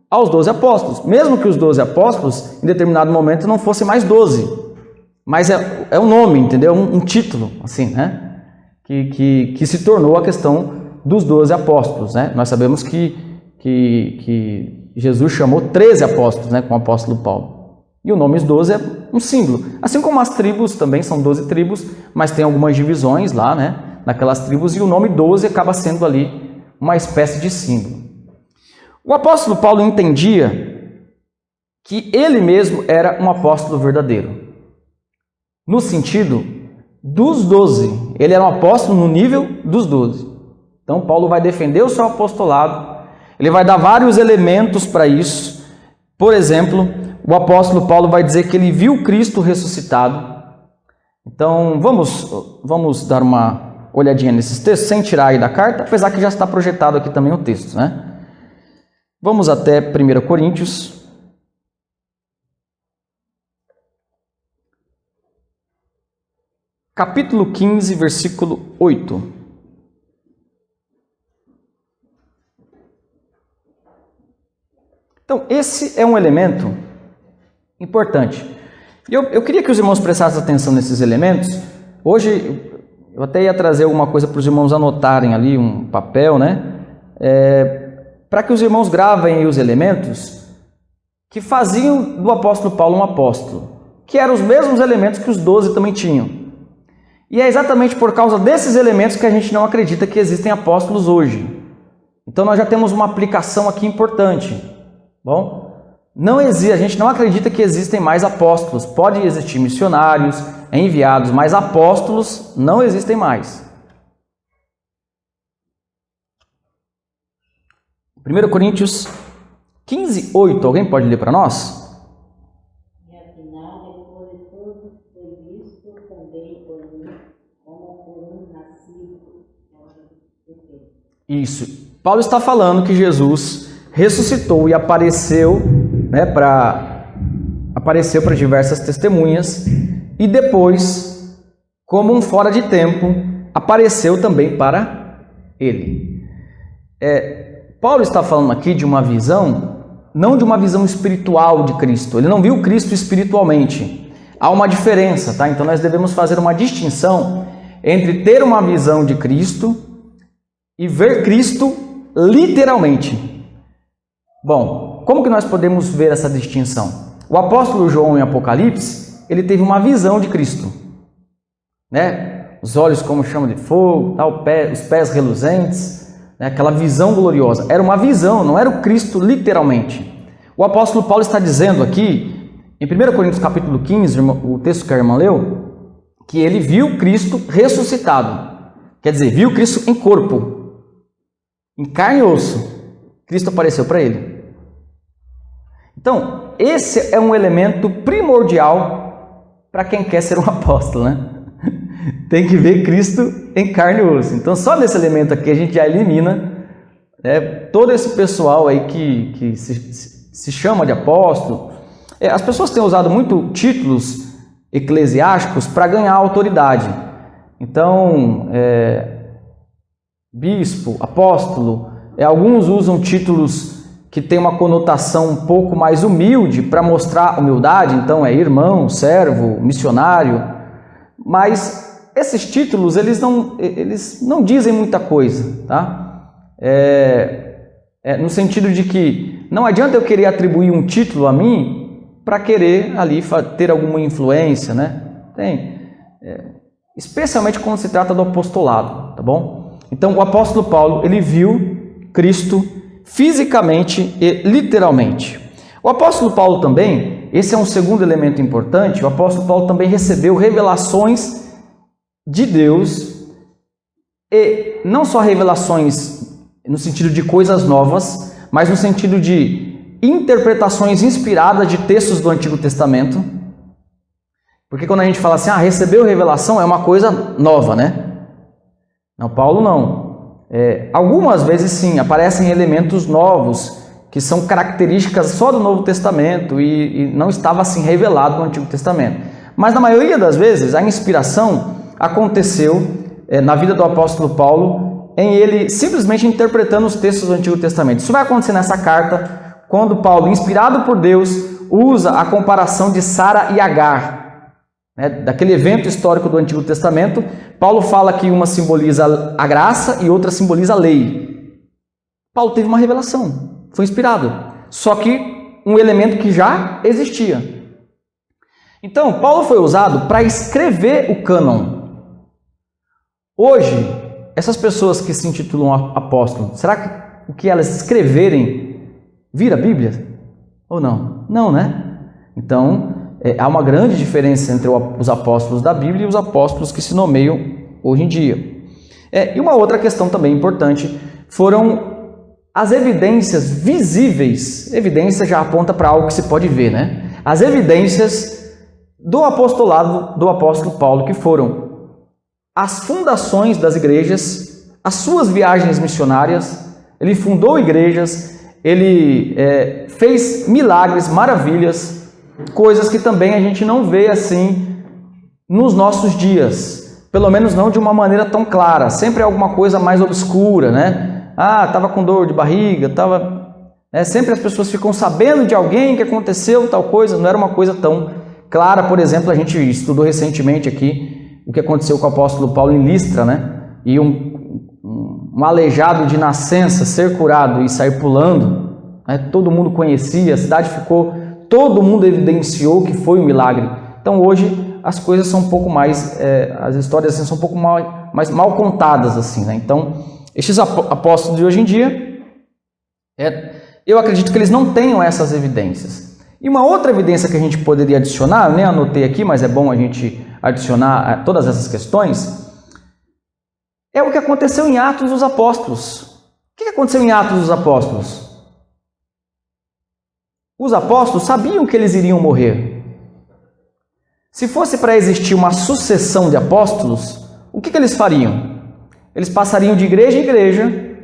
aos 12 apóstolos. Mesmo que os 12 apóstolos, em determinado momento, não fossem mais 12. Mas é um nome, entendeu? Um título, assim, né? Que se tornou a questão dos 12 apóstolos, né? Nós sabemos que Jesus chamou 13 apóstolos, né? Com o apóstolo Paulo. E o nome dos 12 é um símbolo. Assim como as tribos também são 12 tribos, mas tem algumas divisões lá, né? Naquelas tribos, e o nome 12 acaba sendo ali uma espécie de símbolo. O apóstolo Paulo entendia que ele mesmo era um apóstolo verdadeiro, no sentido dos 12. Ele era um apóstolo no nível dos 12. Então Paulo vai defender o seu apostolado, ele vai dar vários elementos para isso. Por exemplo, o apóstolo Paulo vai dizer que ele viu Cristo ressuscitado. Então vamos dar uma olhadinha nesses textos, sem tirar aí da carta, apesar que já está projetado aqui também o texto, né? Vamos até 1 Coríntios, capítulo 15, versículo 8. Então, esse é um elemento importante. Eu queria que os irmãos prestassem atenção nesses elementos. Hoje, eu até ia trazer alguma coisa para os irmãos anotarem ali, um papel, né? Para que os irmãos gravem aí os elementos que faziam do apóstolo Paulo um apóstolo, que eram os mesmos elementos que os 12 também tinham. E é exatamente por causa desses elementos que a gente não acredita que existem apóstolos hoje. Então nós já temos uma aplicação aqui importante. Bom, a gente não acredita que existem mais apóstolos. Pode existir missionários, enviados, mas apóstolos não existem mais. 1 Coríntios 15, 8. Alguém pode ler para nós? E afinal, depois de tudo foi visto também por mim, como por um nascido. Isso. Paulo está falando que Jesus ressuscitou e apareceu, né, apareceu para diversas testemunhas, e depois, como um fora de tempo, apareceu também para ele. Paulo está falando aqui de uma visão, não de uma visão espiritual de Cristo. Ele não viu Cristo espiritualmente. Há uma diferença, tá? Então nós devemos fazer uma distinção entre ter uma visão de Cristo e ver Cristo literalmente. Bom, como que nós podemos ver essa distinção? O apóstolo João em Apocalipse, ele teve uma visão de Cristo, né? Os olhos como chama de fogo, tá? Os pés reluzentes, aquela visão gloriosa. Era uma visão, não era o Cristo literalmente. O apóstolo Paulo está dizendo aqui, em 1 Coríntios capítulo 15, o texto que a irmã leu, que ele viu Cristo ressuscitado. Quer dizer, viu Cristo em corpo, em carne e osso. Cristo apareceu para ele. Então, esse é um elemento primordial para quem quer ser um apóstolo, né? Tem que ver Cristo em carne e osso. Então, só nesse elemento aqui a gente já elimina, né, todo esse pessoal aí que se chama de apóstolo. As pessoas têm usado muito títulos eclesiásticos para ganhar autoridade. Então, bispo, apóstolo, alguns usam títulos que têm uma conotação um pouco mais humilde para mostrar humildade. Então, irmão, servo, missionário. Mas esses títulos, eles não dizem muita coisa, tá? No sentido de que não adianta eu querer atribuir um título a mim para querer ali ter alguma influência, né? Especialmente quando se trata do apostolado, tá bom? Então, o apóstolo Paulo, ele viu Cristo fisicamente e literalmente. O apóstolo Paulo também, esse é um segundo elemento importante, o apóstolo Paulo também recebeu revelações de Deus, e não só revelações no sentido de coisas novas, mas no sentido de interpretações inspiradas de textos do Antigo Testamento. Porque quando a gente fala assim, recebeu revelação, é uma coisa nova, né? Não, Paulo não. Algumas vezes sim, aparecem elementos novos que são características só do Novo Testamento e não estava assim revelado no Antigo Testamento. Mas na maioria das vezes a inspiração aconteceu na vida do apóstolo Paulo em ele simplesmente interpretando os textos do Antigo Testamento. Isso vai acontecer nessa carta quando Paulo, inspirado por Deus, usa a comparação de Sara e Agar, daquele evento histórico do Antigo Testamento. Paulo fala que uma simboliza a graça e outra simboliza a lei. Paulo teve uma revelação, foi inspirado, só que um elemento que já existia. Então, Paulo foi usado para escrever o cânon. Hoje, essas pessoas que se intitulam apóstolo, será que o que elas escreverem vira Bíblia? Ou não? Não, né? Então, há uma grande diferença entre os apóstolos da Bíblia e os apóstolos que se nomeiam hoje em dia. E uma outra questão também importante foram as evidências visíveis. Evidência já aponta para algo que se pode ver, né? As evidências do apostolado do apóstolo Paulo, que foram as fundações das igrejas, as suas viagens missionárias. Ele fundou igrejas, ele fez milagres, maravilhas, coisas que também a gente não vê assim nos nossos dias, pelo menos não de uma maneira tão clara. Sempre é alguma coisa mais obscura, né? Estava com dor de barriga, sempre as pessoas ficam sabendo de alguém que aconteceu tal coisa, não era uma coisa tão clara. Por exemplo, a gente estudou recentemente aqui o que aconteceu com o apóstolo Paulo em Listra, né? E um aleijado de nascença ser curado e sair pulando, né? Todo mundo conhecia, a cidade ficou, todo mundo evidenciou que foi um milagre. Então hoje as coisas são um pouco mais, as histórias assim, são um pouco mais mal contadas, assim, né? Então, estes apóstolos de hoje em dia, eu acredito que eles não tenham essas evidências. E uma outra evidência que a gente poderia adicionar, eu nem anotei aqui, mas é bom a gente adicionar todas essas questões, é o que aconteceu em Atos dos Apóstolos. O que aconteceu em Atos dos Apóstolos? Os apóstolos sabiam que eles iriam morrer. Se fosse para existir uma sucessão de apóstolos, o que eles fariam? Eles passariam de igreja em igreja,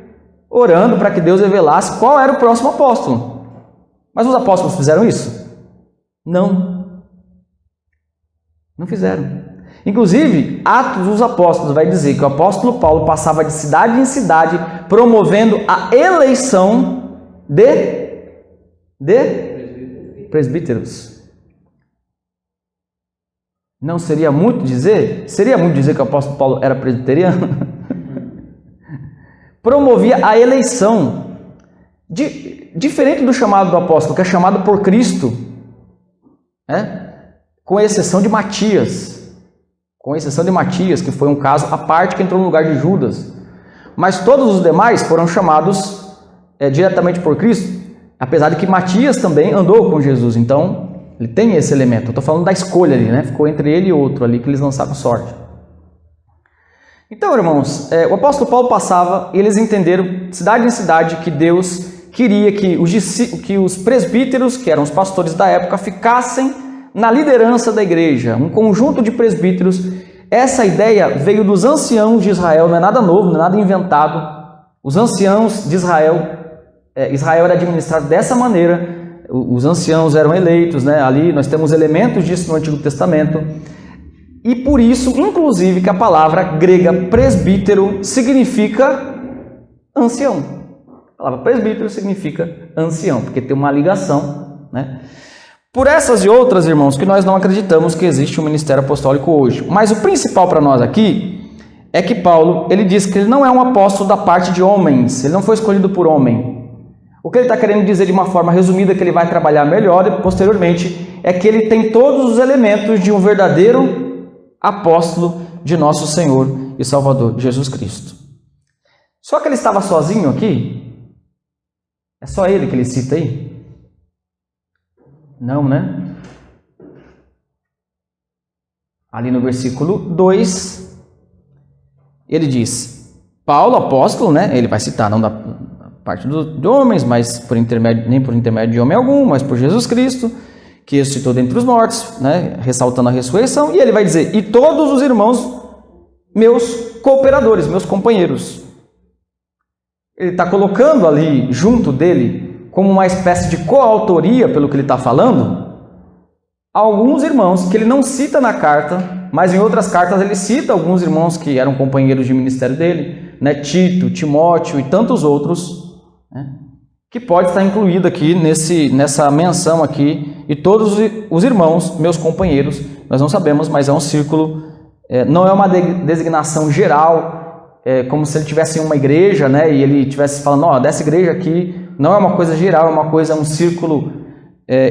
orando para que Deus revelasse qual era o próximo apóstolo. Mas os apóstolos fizeram isso? Não. Não fizeram. Inclusive, Atos dos Apóstolos vai dizer que o apóstolo Paulo passava de cidade em cidade promovendo a eleição de presbíteros. Não seria muito dizer? Seria muito dizer que o apóstolo Paulo era presbiteriano? Promovia a eleição. Diferente do chamado do apóstolo, que é chamado por Cristo, com exceção de Matias. Com exceção de Matias, que foi um caso à parte que entrou no lugar de Judas. Mas todos os demais foram chamados diretamente por Cristo, apesar de que Matias também andou com Jesus. Então, ele tem esse elemento. Eu estou falando da escolha ali, né? Ficou entre ele e outro ali, que eles lançaram sorte. Então, irmãos, o apóstolo Paulo passava e eles entenderam, cidade em cidade, que Deus queria que os presbíteros, que eram os pastores da época, ficassem na liderança da igreja, um conjunto de presbíteros. Essa ideia veio dos anciãos de Israel, não é nada novo, não é nada inventado. Os anciãos de Israel, Israel era administrado dessa maneira, os anciãos eram eleitos, né? Ali nós temos elementos disso no Antigo Testamento, e por isso, inclusive, que a palavra grega presbítero significa ancião. A palavra presbítero significa ancião, porque tem uma ligação, né? Por essas e outras, irmãos, que nós não acreditamos que existe um ministério apostólico hoje. Mas o principal para nós aqui é que Paulo, ele diz que ele não é um apóstolo da parte de homens, ele não foi escolhido por homem. O que ele está querendo dizer de uma forma resumida, que ele vai trabalhar melhor e posteriormente, é que ele tem todos os elementos de um verdadeiro apóstolo de nosso Senhor e Salvador, Jesus Cristo. Só que ele estava sozinho aqui? É só ele que ele cita aí? Não, né? Ali no versículo 2, ele diz, Paulo, apóstolo, né? Ele vai citar, não da parte de homens, mas nem por intermédio de homem algum, mas por Jesus Cristo, que ressuscitou dentre os mortos, né, ressaltando a ressurreição, e ele vai dizer, e todos os irmãos, meus cooperadores, meus companheiros. Ele está colocando ali, junto dele, como uma espécie de coautoria, pelo que ele está falando, alguns irmãos que ele não cita na carta, mas em outras cartas ele cita alguns irmãos que eram companheiros de ministério dele, né, Tito, Timóteo e tantos outros, né, que pode estar incluído aqui nessa menção aqui, e todos os irmãos, meus companheiros, nós não sabemos, mas é um círculo, não é uma designação geral, como se ele tivesse em uma igreja, né, e ele estivesse falando, ó, dessa igreja aqui, não é uma coisa geral, é um círculo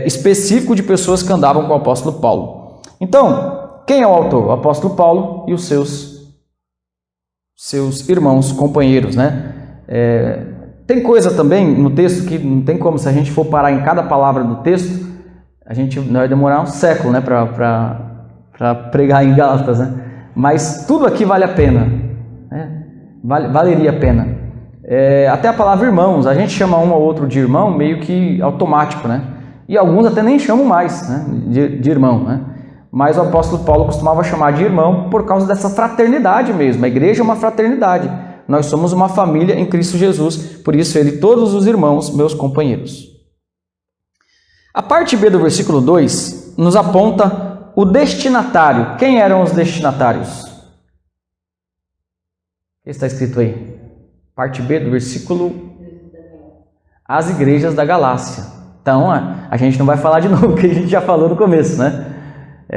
específico de pessoas que andavam com o apóstolo Paulo. Então, quem é o autor? O apóstolo Paulo e os seus irmãos, companheiros, né? Tem coisa também no texto que não tem como, se a gente for parar em cada palavra do texto, a gente vai demorar um século, né, para pregar em Gálatas, né? Mas tudo aqui vale a pena, né? Valeria a pena. Até a palavra irmãos, a gente chama um ou outro de irmão meio que automático, né? E alguns até nem chamam mais, né, de irmão, né? Mas o apóstolo Paulo costumava chamar de irmão por causa dessa fraternidade mesmo. A igreja é uma fraternidade. Nós somos uma família em Cristo Jesus, por isso ele, todos os irmãos, meus companheiros. A parte B do versículo 2 nos aponta o destinatário. Quem eram os destinatários? O que está escrito aí? Parte B do versículo: as igrejas da Galácia. Então, a gente não vai falar de novo o que a gente já falou no começo, né?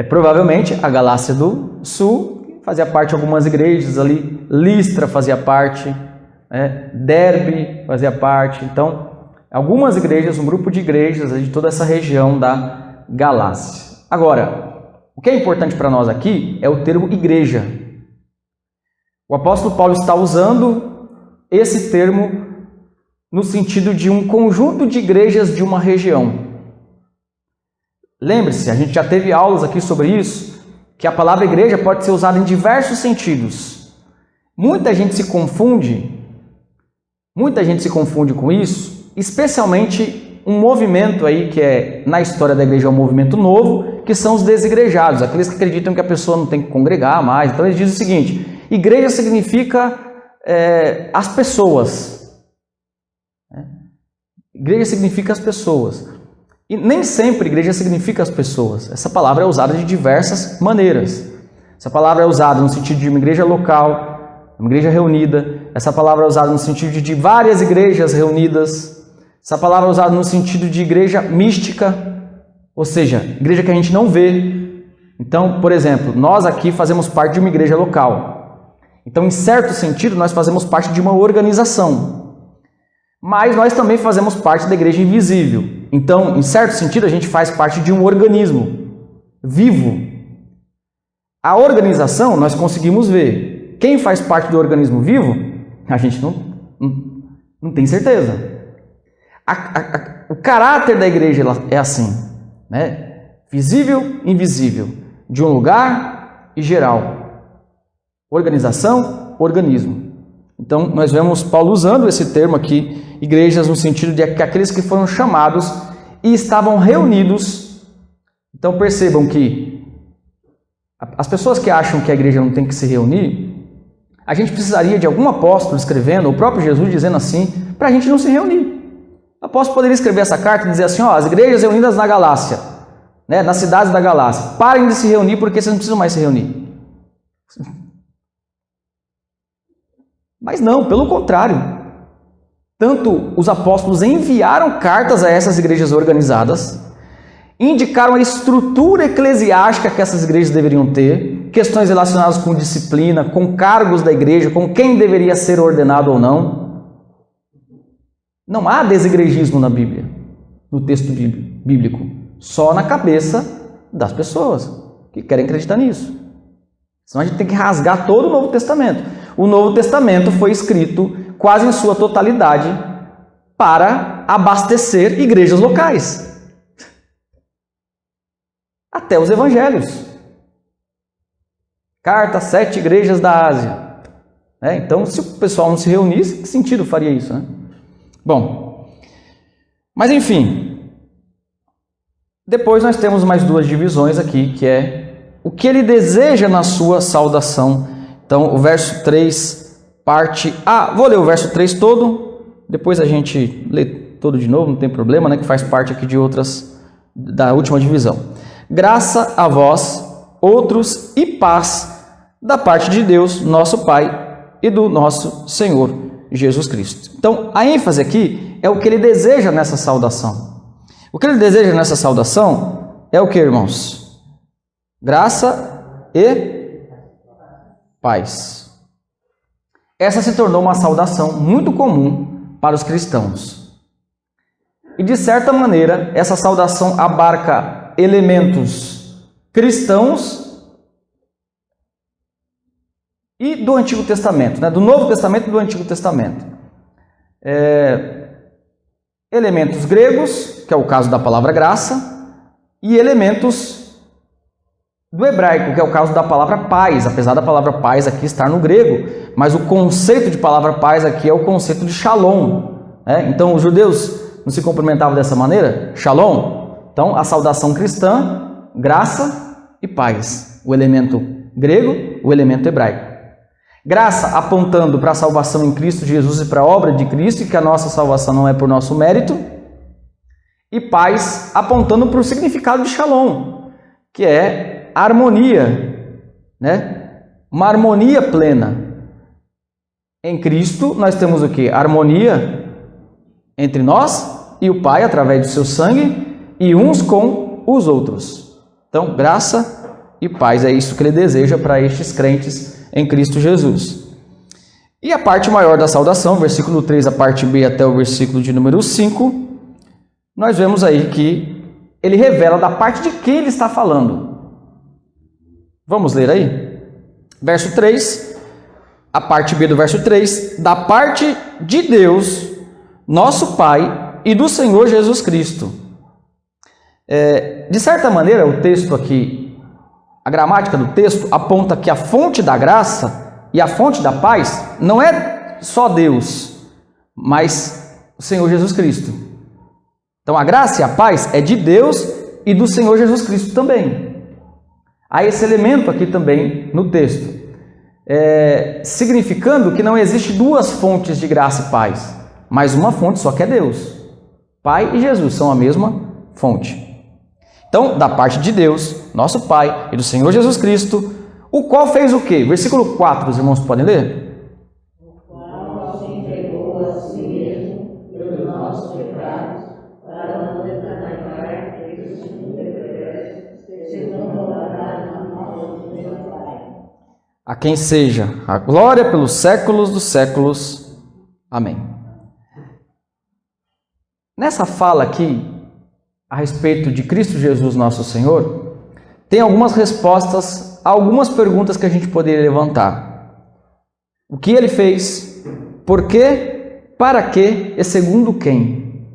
Provavelmente a Galácia do Sul fazia parte de algumas igrejas ali, Listra fazia parte, Derbe fazia parte. Então, algumas igrejas, um grupo de igrejas de toda essa região da Galácia. Agora, o que é importante para nós aqui é o termo igreja. O apóstolo Paulo está usando esse termo no sentido de um conjunto de igrejas de uma região. Lembre-se, a gente já teve aulas aqui sobre isso, que a palavra igreja pode ser usada em diversos sentidos. Muita gente se confunde com isso, especialmente um movimento aí que na história da igreja é um movimento novo, que são os desigrejados, aqueles que acreditam que a pessoa não tem que congregar mais. Então eles dizem o seguinte: igreja significa as pessoas. Igreja significa as pessoas. E nem sempre igreja significa as pessoas. Essa palavra é usada de diversas maneiras. Essa palavra é usada no sentido de uma igreja local, uma igreja reunida. Essa palavra é usada no sentido de várias igrejas reunidas. Essa palavra é usada no sentido de igreja mística, ou seja, igreja que a gente não vê. Então, por exemplo, nós aqui fazemos parte de uma igreja local. Então, em certo sentido, nós fazemos parte de uma organização. Mas nós também fazemos parte da igreja invisível. Então, em certo sentido, a gente faz parte de um organismo vivo. A organização nós conseguimos ver. Quem faz parte do organismo vivo, a gente não tem certeza. O caráter da igreja é assim, né? Visível, invisível. De um lugar e geral. Organização, organismo. Então, nós vemos Paulo usando esse termo aqui, igrejas, no sentido de que aqueles que foram chamados e estavam reunidos. Então, percebam que as pessoas que acham que a igreja não tem que se reunir, a gente precisaria de algum apóstolo escrevendo, o próprio Jesus dizendo assim, para a gente não se reunir. O apóstolo poderia escrever essa carta e dizer assim, as igrejas reunidas na Galácia, né, nas cidades da Galácia, parem de se reunir porque vocês não precisam mais se reunir. Mas não, pelo contrário. Tanto os apóstolos enviaram cartas a essas igrejas organizadas, indicaram a estrutura eclesiástica que essas igrejas deveriam ter, questões relacionadas com disciplina, com cargos da igreja, com quem deveria ser ordenado ou não. Não há desigrejismo na Bíblia, no texto bíblico, só na cabeça das pessoas que querem acreditar nisso. Senão a gente tem que rasgar todo o Novo Testamento. O Novo Testamento foi escrito quase em sua totalidade para abastecer igrejas locais. Até os evangelhos. Carta 7 igrejas da Ásia. Então, se o pessoal não se reunisse, que sentido faria isso, né? Bom, mas enfim, depois nós temos mais duas divisões aqui, que é o que ele deseja na sua saudação. Então, o verso 3, parte A. Vou ler o verso 3 todo, depois a gente lê todo de novo, não tem problema, né? Que faz parte aqui de outras, da última divisão. Graça a vós, outros, e paz da parte de Deus, nosso Pai, e do nosso Senhor Jesus Cristo. Então, a ênfase aqui é o que ele deseja nessa saudação. O que ele deseja nessa saudação é o que, irmãos? Graça e paz. Essa se tornou uma saudação muito comum para os cristãos. E, de certa maneira, essa saudação abarca elementos cristãos e do Antigo Testamento, né? Do Novo Testamento e do Antigo Testamento. Elementos gregos, que é o caso da palavra graça, e elementos do hebraico, que é o caso da palavra paz, apesar da palavra paz aqui estar no grego, mas o conceito de palavra paz aqui é o conceito de shalom, né? Então, os judeus não se cumprimentavam dessa maneira? Shalom. Então, a saudação cristã, graça e paz. O elemento grego, o elemento hebraico. Graça apontando para a salvação em Cristo Jesus e para a obra de Cristo, e que a nossa salvação não é por nosso mérito. E paz apontando para o significado de shalom, que é harmonia, né? Uma harmonia plena. Em Cristo nós temos o quê? Harmonia entre nós e o Pai através do seu sangue e uns com os outros. Então, graça e paz é isso que ele deseja para estes crentes em Cristo Jesus. E a parte maior da saudação, versículo 3, a parte B até o versículo de número 5, nós vemos aí que ele revela da parte de quem ele está falando. Vamos ler aí? Verso 3, a parte B do verso 3, da parte de Deus, nosso Pai, e do Senhor Jesus Cristo. De certa maneira, o texto aqui, a gramática do texto aponta que a fonte da graça e a fonte da paz não é só Deus, mas o Senhor Jesus Cristo. Então, a graça e a paz é de Deus e do Senhor Jesus Cristo também. Há esse elemento aqui também no texto, significando que não existe duas fontes de graça e paz, mas uma fonte só, que é Deus. Pai e Jesus são a mesma fonte. Então, da parte de Deus, nosso Pai, e do Senhor Jesus Cristo, o qual fez o quê? Versículo 4, os irmãos podem ler? O qual se entregou a si mesmo pelos nossos pecados, para nos examinar e segundo a vontade do nosso Deus Pai. A quem seja a glória pelos séculos dos séculos. Amém. Nessa fala aqui, a respeito de Cristo Jesus nosso Senhor, tem algumas respostas a algumas perguntas que a gente poderia levantar. O que ele fez? Por quê? Para quê? E segundo quem?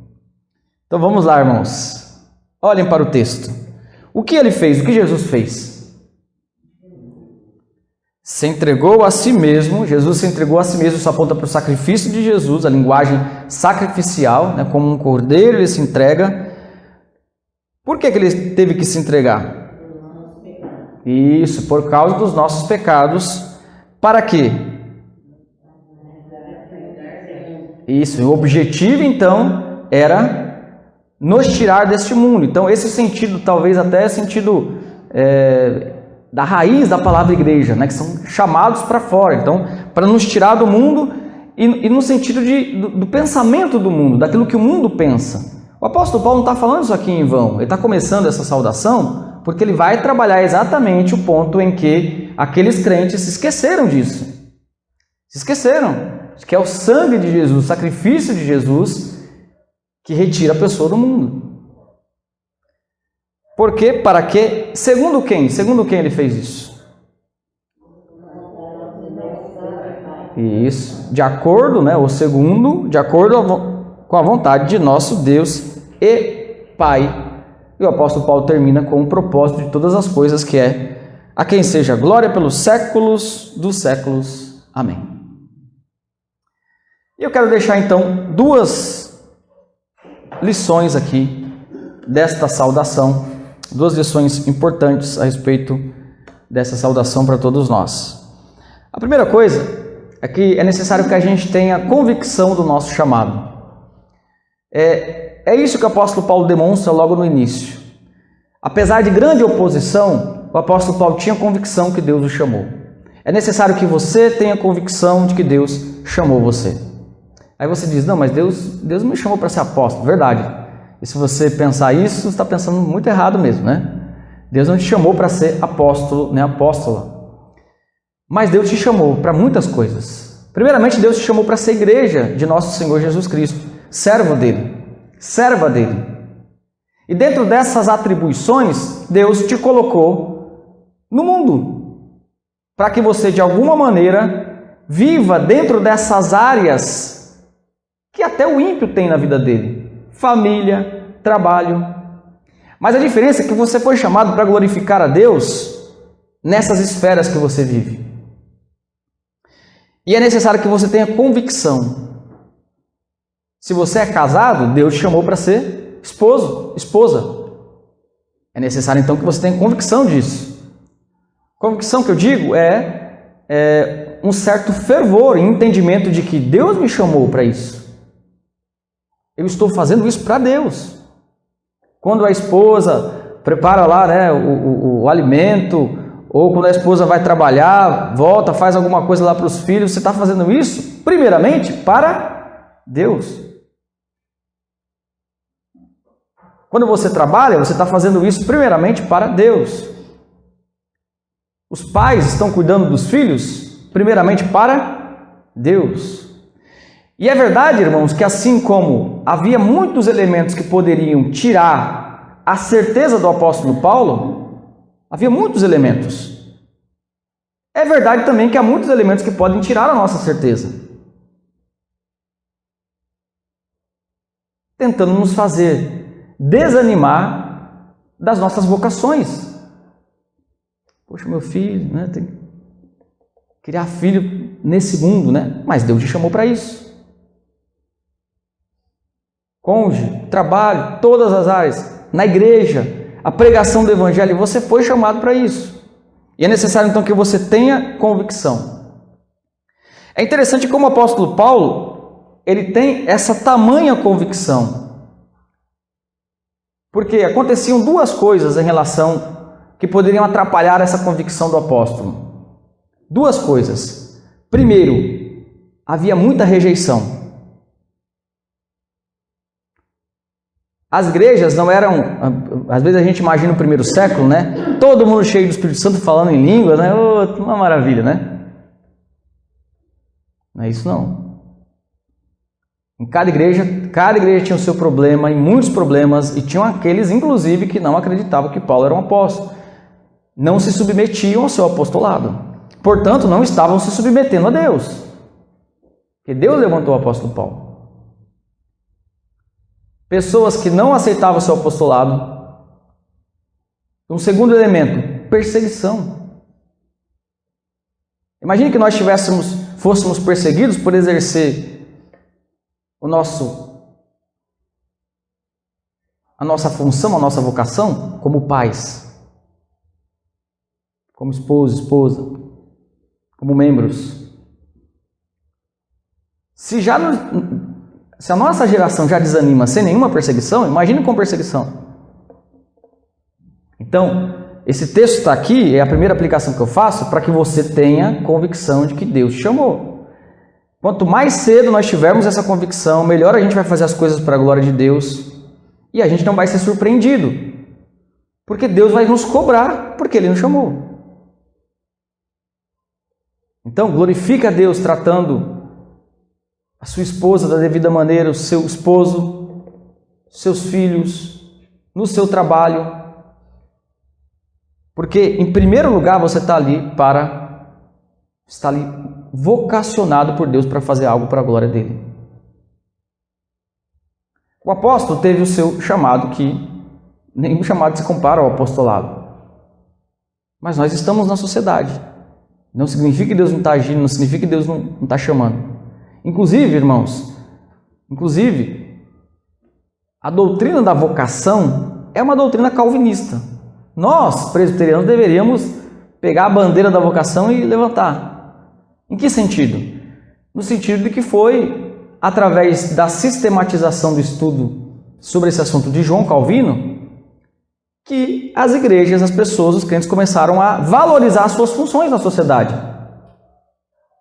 Então vamos lá, irmãos. Olhem para o texto. O que ele fez? O que Jesus fez? Se entregou a si mesmo. Jesus se entregou a si mesmo. Isso aponta para o sacrifício de Jesus, a linguagem sacrificial, né? Como um cordeiro ele se entrega. Por que ele teve que se entregar? Isso, por causa dos nossos pecados. Para quê? Isso, o objetivo então era nos tirar deste mundo. Então esse sentido, talvez até sentido da raiz da palavra igreja, né? Que são chamados para fora. Então, para nos tirar do mundo e no sentido do pensamento do mundo, daquilo que o mundo pensa. O apóstolo Paulo não está falando isso aqui em vão, ele está começando essa saudação porque ele vai trabalhar exatamente o ponto em que aqueles crentes se esqueceram disso. Se esqueceram de que é o sangue de Jesus, o sacrifício de Jesus, que retira a pessoa do mundo. Por quê? Para quê? Segundo quem? Segundo quem ele fez isso? Isso, de acordo, né? O segundo, de acordo com a vontade de nosso Deus e Pai. E o apóstolo Paulo termina com o propósito de todas as coisas, que é: a quem seja glória pelos séculos dos séculos. Amém. E eu quero deixar então 2 lições aqui desta saudação, 2 lições importantes a respeito dessa saudação para todos nós. A primeira coisa é que é necessário que a gente tenha convicção do nosso chamado. É isso que o apóstolo Paulo demonstra logo no início. Apesar de grande oposição, o apóstolo Paulo tinha convicção que Deus o chamou. É necessário que você tenha convicção de que Deus chamou você. Aí você diz, não, mas Deus me chamou para ser apóstolo. Verdade. E se você pensar isso, você está pensando muito errado mesmo, né? Deus não te chamou para ser apóstolo, nem apóstola. Mas Deus te chamou para muitas coisas. Primeiramente, Deus te chamou para ser igreja de nosso Senhor Jesus Cristo, servo dele, serva dele. E dentro dessas atribuições, Deus te colocou no mundo, para que você, de alguma maneira, viva dentro dessas áreas que até o ímpio tem na vida dele. Família, trabalho. Mas a diferença é que você foi chamado para glorificar a Deus nessas esferas que você vive. E é necessário que você tenha convicção. Se você é casado, Deus te chamou para ser esposo, esposa. É necessário então que você tenha convicção disso. Convicção que eu digo é um certo fervor e entendimento de que Deus me chamou para isso. Eu estou fazendo isso para Deus. Quando a esposa prepara lá, né, o alimento, ou quando a esposa vai trabalhar, volta, faz alguma coisa lá para os filhos, você está fazendo isso primeiramente para Deus. Quando você trabalha, você está fazendo isso primeiramente para Deus. Os pais estão cuidando dos filhos primeiramente para Deus. E é verdade, irmãos, que assim como havia muitos elementos que poderiam tirar a certeza do apóstolo Paulo, havia muitos elementos. É verdade também que há muitos elementos que podem tirar a nossa certeza, tentando nos fazer desanimar das nossas vocações. Poxa, meu filho, né, tem que criar filho nesse mundo, né? Mas Deus te chamou para isso. Cônjuge, trabalho, todas as áreas, na igreja, a pregação do evangelho, você foi chamado para isso. E é necessário então que você tenha convicção. É interessante como o apóstolo Paulo, ele tem essa tamanha convicção. Porque aconteciam 2 coisas em relação que poderiam atrapalhar essa convicção do apóstolo. 2 coisas. Primeiro, havia muita rejeição. As igrejas não eram, às vezes a gente imagina o primeiro século, né? Todo mundo cheio do Espírito Santo falando em línguas, né? Oh, uma maravilha, né? Não é isso não. Em cada igreja tinha o seu problema, e muitos problemas, e tinham aqueles, inclusive, que não acreditavam que Paulo era um apóstolo. Não se submetiam ao seu apostolado. Portanto, não estavam se submetendo a Deus. Porque Deus levantou o apóstolo Paulo. Pessoas que não aceitavam o seu apostolado. Um segundo elemento, perseguição. Imagine que nós fôssemos perseguidos por exercer a nossa função, a nossa vocação como pais, como esposo, esposa, como membros. Se a nossa geração já desanima sem nenhuma perseguição, imagine com perseguição. Então, esse texto está aqui, é a primeira aplicação que eu faço para que você tenha convicção de que Deus te chamou. Quanto mais cedo nós tivermos essa convicção, melhor a gente vai fazer as coisas para a glória de Deus e a gente não vai ser surpreendido, porque Deus vai nos cobrar porque Ele nos chamou. Então, glorifica a Deus tratando a sua esposa da devida maneira, o seu esposo, seus filhos, no seu trabalho. Porque, em primeiro lugar, você está ali vocacionado por Deus para fazer algo para a glória dele. O apóstolo teve o seu chamado, que nenhum chamado se compara ao apostolado. Mas nós estamos na sociedade. Não significa que Deus não está agindo, não significa que Deus não está chamando. Inclusive, irmãos, a doutrina da vocação é uma doutrina calvinista. Nós, presbiterianos, deveríamos pegar a bandeira da vocação e levantar. Em que sentido? No sentido de que foi através da sistematização do estudo sobre esse assunto de João Calvino que as igrejas, as pessoas, os crentes começaram a valorizar as suas funções na sociedade.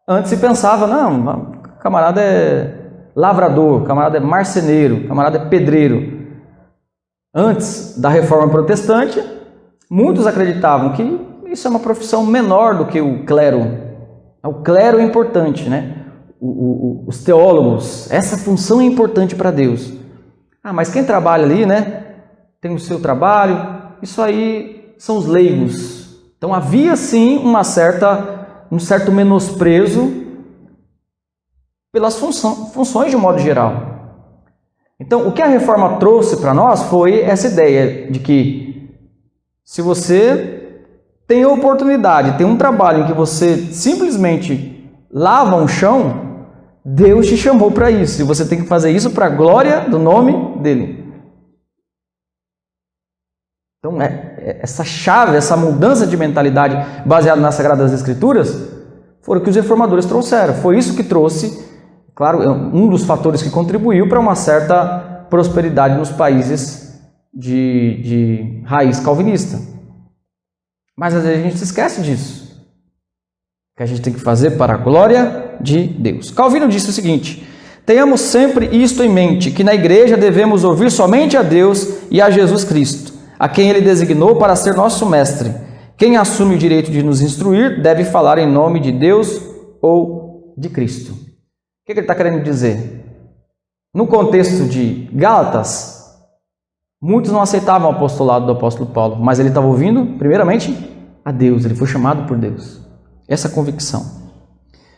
Antes se pensava, não, camarada é lavrador, camarada é marceneiro, camarada é pedreiro. Antes da Reforma Protestante, muitos acreditavam que isso é uma profissão menor do que o clero. O clero é importante, né? Os teólogos, essa função é importante para Deus. Mas quem trabalha ali, né? Tem o seu trabalho, isso aí são os leigos. Então havia sim um certo menosprezo pelas funções de modo geral. Então o que a reforma trouxe para nós foi essa ideia de que se você tem a oportunidade, tem um trabalho em que você simplesmente lava um chão, Deus te chamou para isso e você tem que fazer isso para a glória do nome dele. Então, essa chave, essa mudança de mentalidade baseada nas Sagradas Escrituras, foram o que os reformadores trouxeram. Foi isso que trouxe, claro, um dos fatores que contribuiu para uma certa prosperidade nos países de raiz calvinista. Mas às vezes a gente se esquece disso. Que a gente tem que fazer para a glória de Deus. Calvino disse o seguinte: tenhamos sempre isto em mente, que na igreja devemos ouvir somente a Deus e a Jesus Cristo, a quem ele designou para ser nosso mestre. Quem assume o direito de nos instruir deve falar em nome de Deus ou de Cristo. O que ele está querendo dizer? No contexto de Gálatas, muitos não aceitavam o apostolado do apóstolo Paulo, mas ele estava ouvindo, primeiramente, a Deus. Ele foi chamado por Deus. Essa convicção.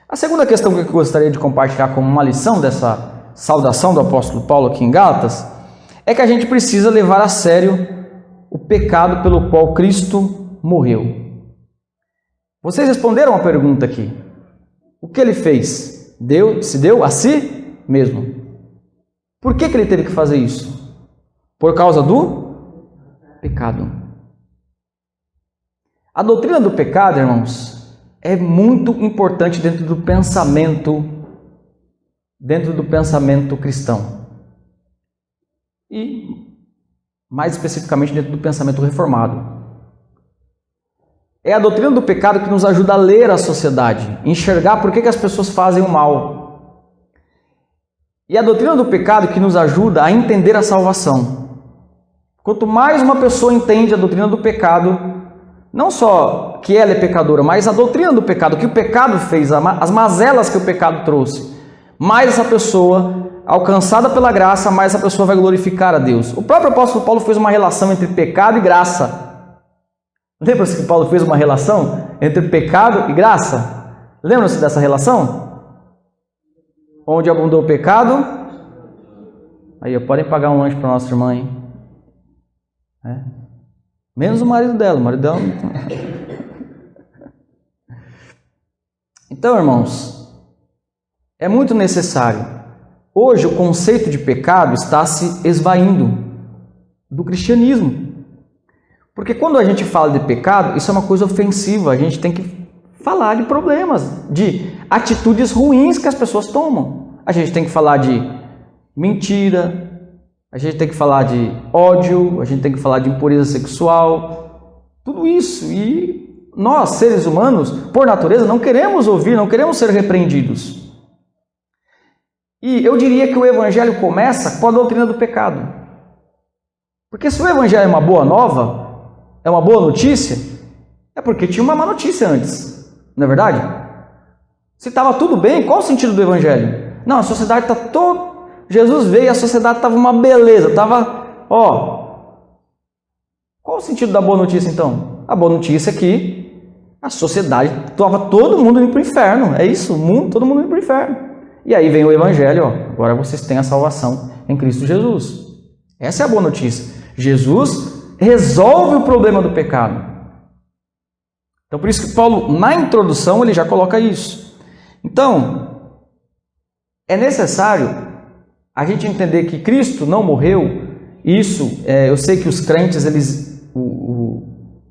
A segunda questão que eu gostaria de compartilhar como uma lição dessa saudação do apóstolo Paulo aqui em Gálatas é que a gente precisa levar a sério o pecado pelo qual Cristo morreu. Vocês responderam a pergunta aqui. O que ele fez? Se deu a si mesmo. Por que ele teve que fazer isso? Por causa do pecado. A doutrina do pecado, irmãos, é muito importante dentro do pensamento cristão. E mais especificamente dentro do pensamento reformado. É a doutrina do pecado que nos ajuda a ler a sociedade, enxergar por que as pessoas fazem o mal. E a doutrina do pecado que nos ajuda a entender a salvação. Quanto mais uma pessoa entende a doutrina do pecado, não só que ela é pecadora, mas a doutrina do pecado, que o pecado fez, as mazelas que o pecado trouxe, mais essa pessoa, alcançada pela graça, mais essa pessoa vai glorificar a Deus. O próprio apóstolo Paulo fez uma relação entre pecado e graça. Lembra-se que Paulo fez uma relação entre pecado e graça? Lembra-se dessa relação? Onde abundou o pecado? Aí, podem pagar um lanche para nossa irmã, hein? Menos o marido dela. Então, irmãos, é muito necessário. Hoje o conceito de pecado está se esvaindo do cristianismo. Porque quando a gente fala de pecado, isso é uma coisa ofensiva. A gente tem que falar de problemas, de atitudes ruins que as pessoas tomam. A gente tem que falar de mentira, a gente tem que falar de ódio, a gente tem que falar de impureza sexual, tudo isso. E nós, seres humanos, por natureza, não queremos ouvir, não queremos ser repreendidos. E eu diria que o Evangelho começa com a doutrina do pecado. Porque se o Evangelho é uma boa nova, é uma boa notícia, é porque tinha uma má notícia antes. Não é verdade? Se estava tudo bem, qual o sentido do Evangelho? Não, a sociedade está toda... Jesus veio e a sociedade estava uma beleza, estava... Qual o sentido da boa notícia então? A boa notícia é que a sociedade estava todo mundo indo para o inferno. É isso, todo mundo indo para o inferno. E aí vem o Evangelho, agora vocês têm a salvação em Cristo Jesus. Essa é a boa notícia. Jesus resolve o problema do pecado. Então, por isso que Paulo, na introdução, ele já coloca isso. Então, é necessário a gente entender que Cristo não morreu. Isso, eu sei que os crentes, eles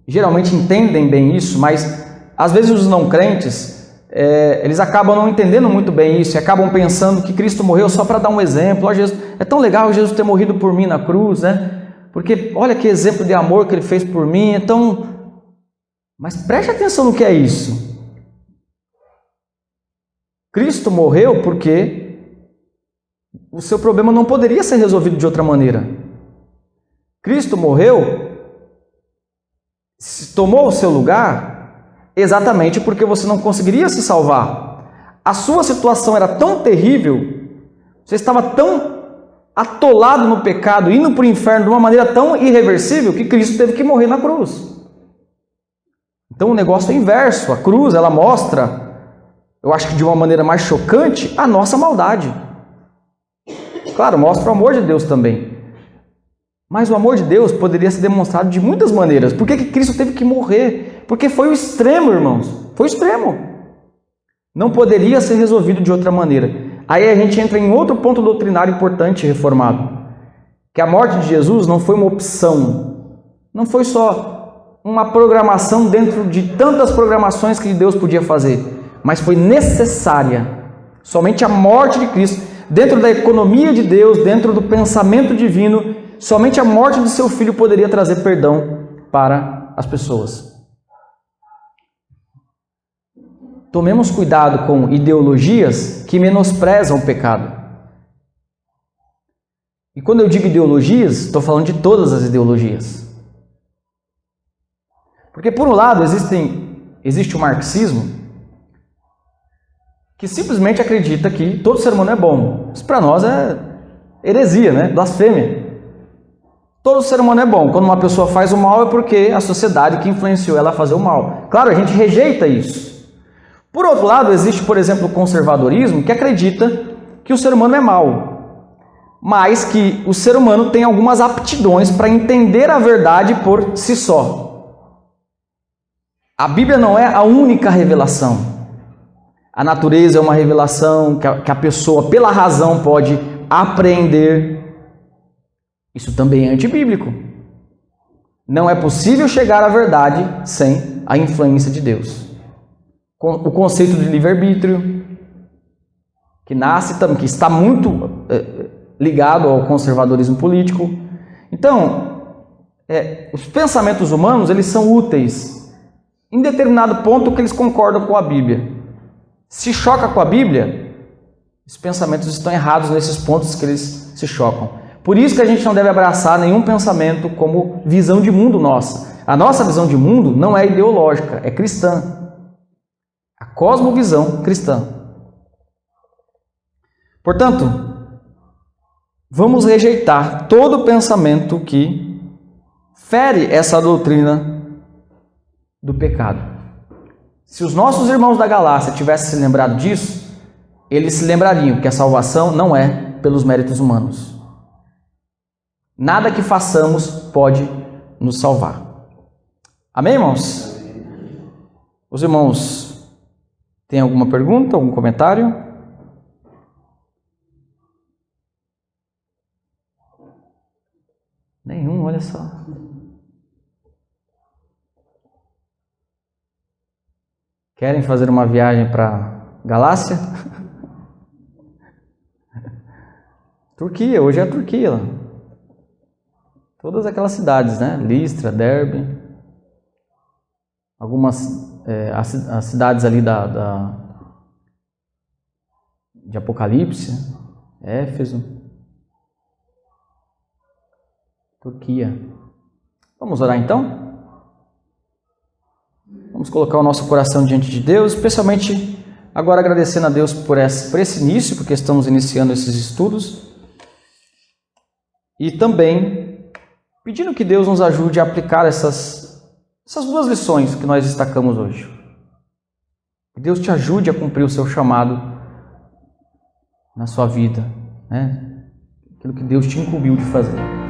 geralmente entendem bem isso, mas às vezes os não crentes, eles acabam não entendendo muito bem isso, e acabam pensando que Cristo morreu só para dar um exemplo. Ó, Jesus, é tão legal Jesus ter morrido por mim na cruz, né? Porque olha que exemplo de amor que ele fez por mim. Então, mas preste atenção no que é isso. Cristo morreu porque o seu problema não poderia ser resolvido de outra maneira. Cristo morreu, tomou o seu lugar, exatamente porque você não conseguiria se salvar. A sua situação era tão terrível, você estava tão atolado no pecado, indo para o inferno de uma maneira tão irreversível, que Cristo teve que morrer na cruz. Então o negócio é inverso. A cruz, ela mostra, eu acho que de uma maneira mais chocante, a nossa maldade. Claro, mostra o amor de Deus também. Mas o amor de Deus poderia ser demonstrado de muitas maneiras. Por que Cristo teve que morrer? Porque foi o extremo, irmãos. Foi o extremo. Não poderia ser resolvido de outra maneira. Aí a gente entra em outro ponto doutrinário importante reformado. Que a morte de Jesus não foi uma opção. Não foi só uma programação dentro de tantas programações que Deus podia fazer. Mas foi necessária. Somente a morte de Cristo, dentro da economia de Deus, dentro do pensamento divino, somente a morte de seu filho poderia trazer perdão para as pessoas. Tomemos cuidado com ideologias que menosprezam o pecado. E quando eu digo ideologias, estou falando de todas as ideologias. Porque por um lado existe o marxismo, que simplesmente acredita que todo ser humano é bom. Isso para nós é heresia, né? Blasfêmia. Todo ser humano é bom. Quando uma pessoa faz o mal é porque a sociedade que influenciou ela a fazer o mal. Claro, a gente rejeita isso. Por outro lado, existe, por exemplo, o conservadorismo, que acredita que o ser humano é mau, mas que o ser humano tem algumas aptidões para entender a verdade por si só. A Bíblia não é a única revelação. A natureza é uma revelação que a pessoa, pela razão, pode apreender. Isso também é antibíblico. Não é possível chegar à verdade sem a influência de Deus. O conceito de livre-arbítrio, que está muito ligado ao conservadorismo político. Então, os pensamentos humanos, eles são úteis em determinado ponto que eles concordam com a Bíblia. Se choca com a Bíblia, os pensamentos estão errados nesses pontos que eles se chocam. Por isso que a gente não deve abraçar nenhum pensamento como visão de mundo nossa. A nossa visão de mundo não é ideológica, é cristã. A cosmovisão cristã. Portanto, vamos rejeitar todo pensamento que fere essa doutrina do pecado. Se os nossos irmãos da Galácia tivessem se lembrado disso, eles se lembrariam que a salvação não é pelos méritos humanos. Nada que façamos pode nos salvar. Amém, irmãos? Os irmãos têm alguma pergunta, algum comentário? Nenhum, olha só. Querem fazer uma viagem para Galácia? Turquia, hoje é a Turquia. Todas aquelas cidades, né? Listra, Derbe, algumas as cidades ali de Apocalipse, Éfeso, Turquia. Vamos orar então? Vamos colocar o nosso coração diante de Deus, especialmente agora agradecendo a Deus por esse início, porque estamos iniciando esses estudos, e também pedindo que Deus nos ajude a aplicar essas duas lições que nós destacamos hoje. Que Deus te ajude a cumprir o seu chamado na sua vida, né? Aquilo que Deus te incumbiu de fazer.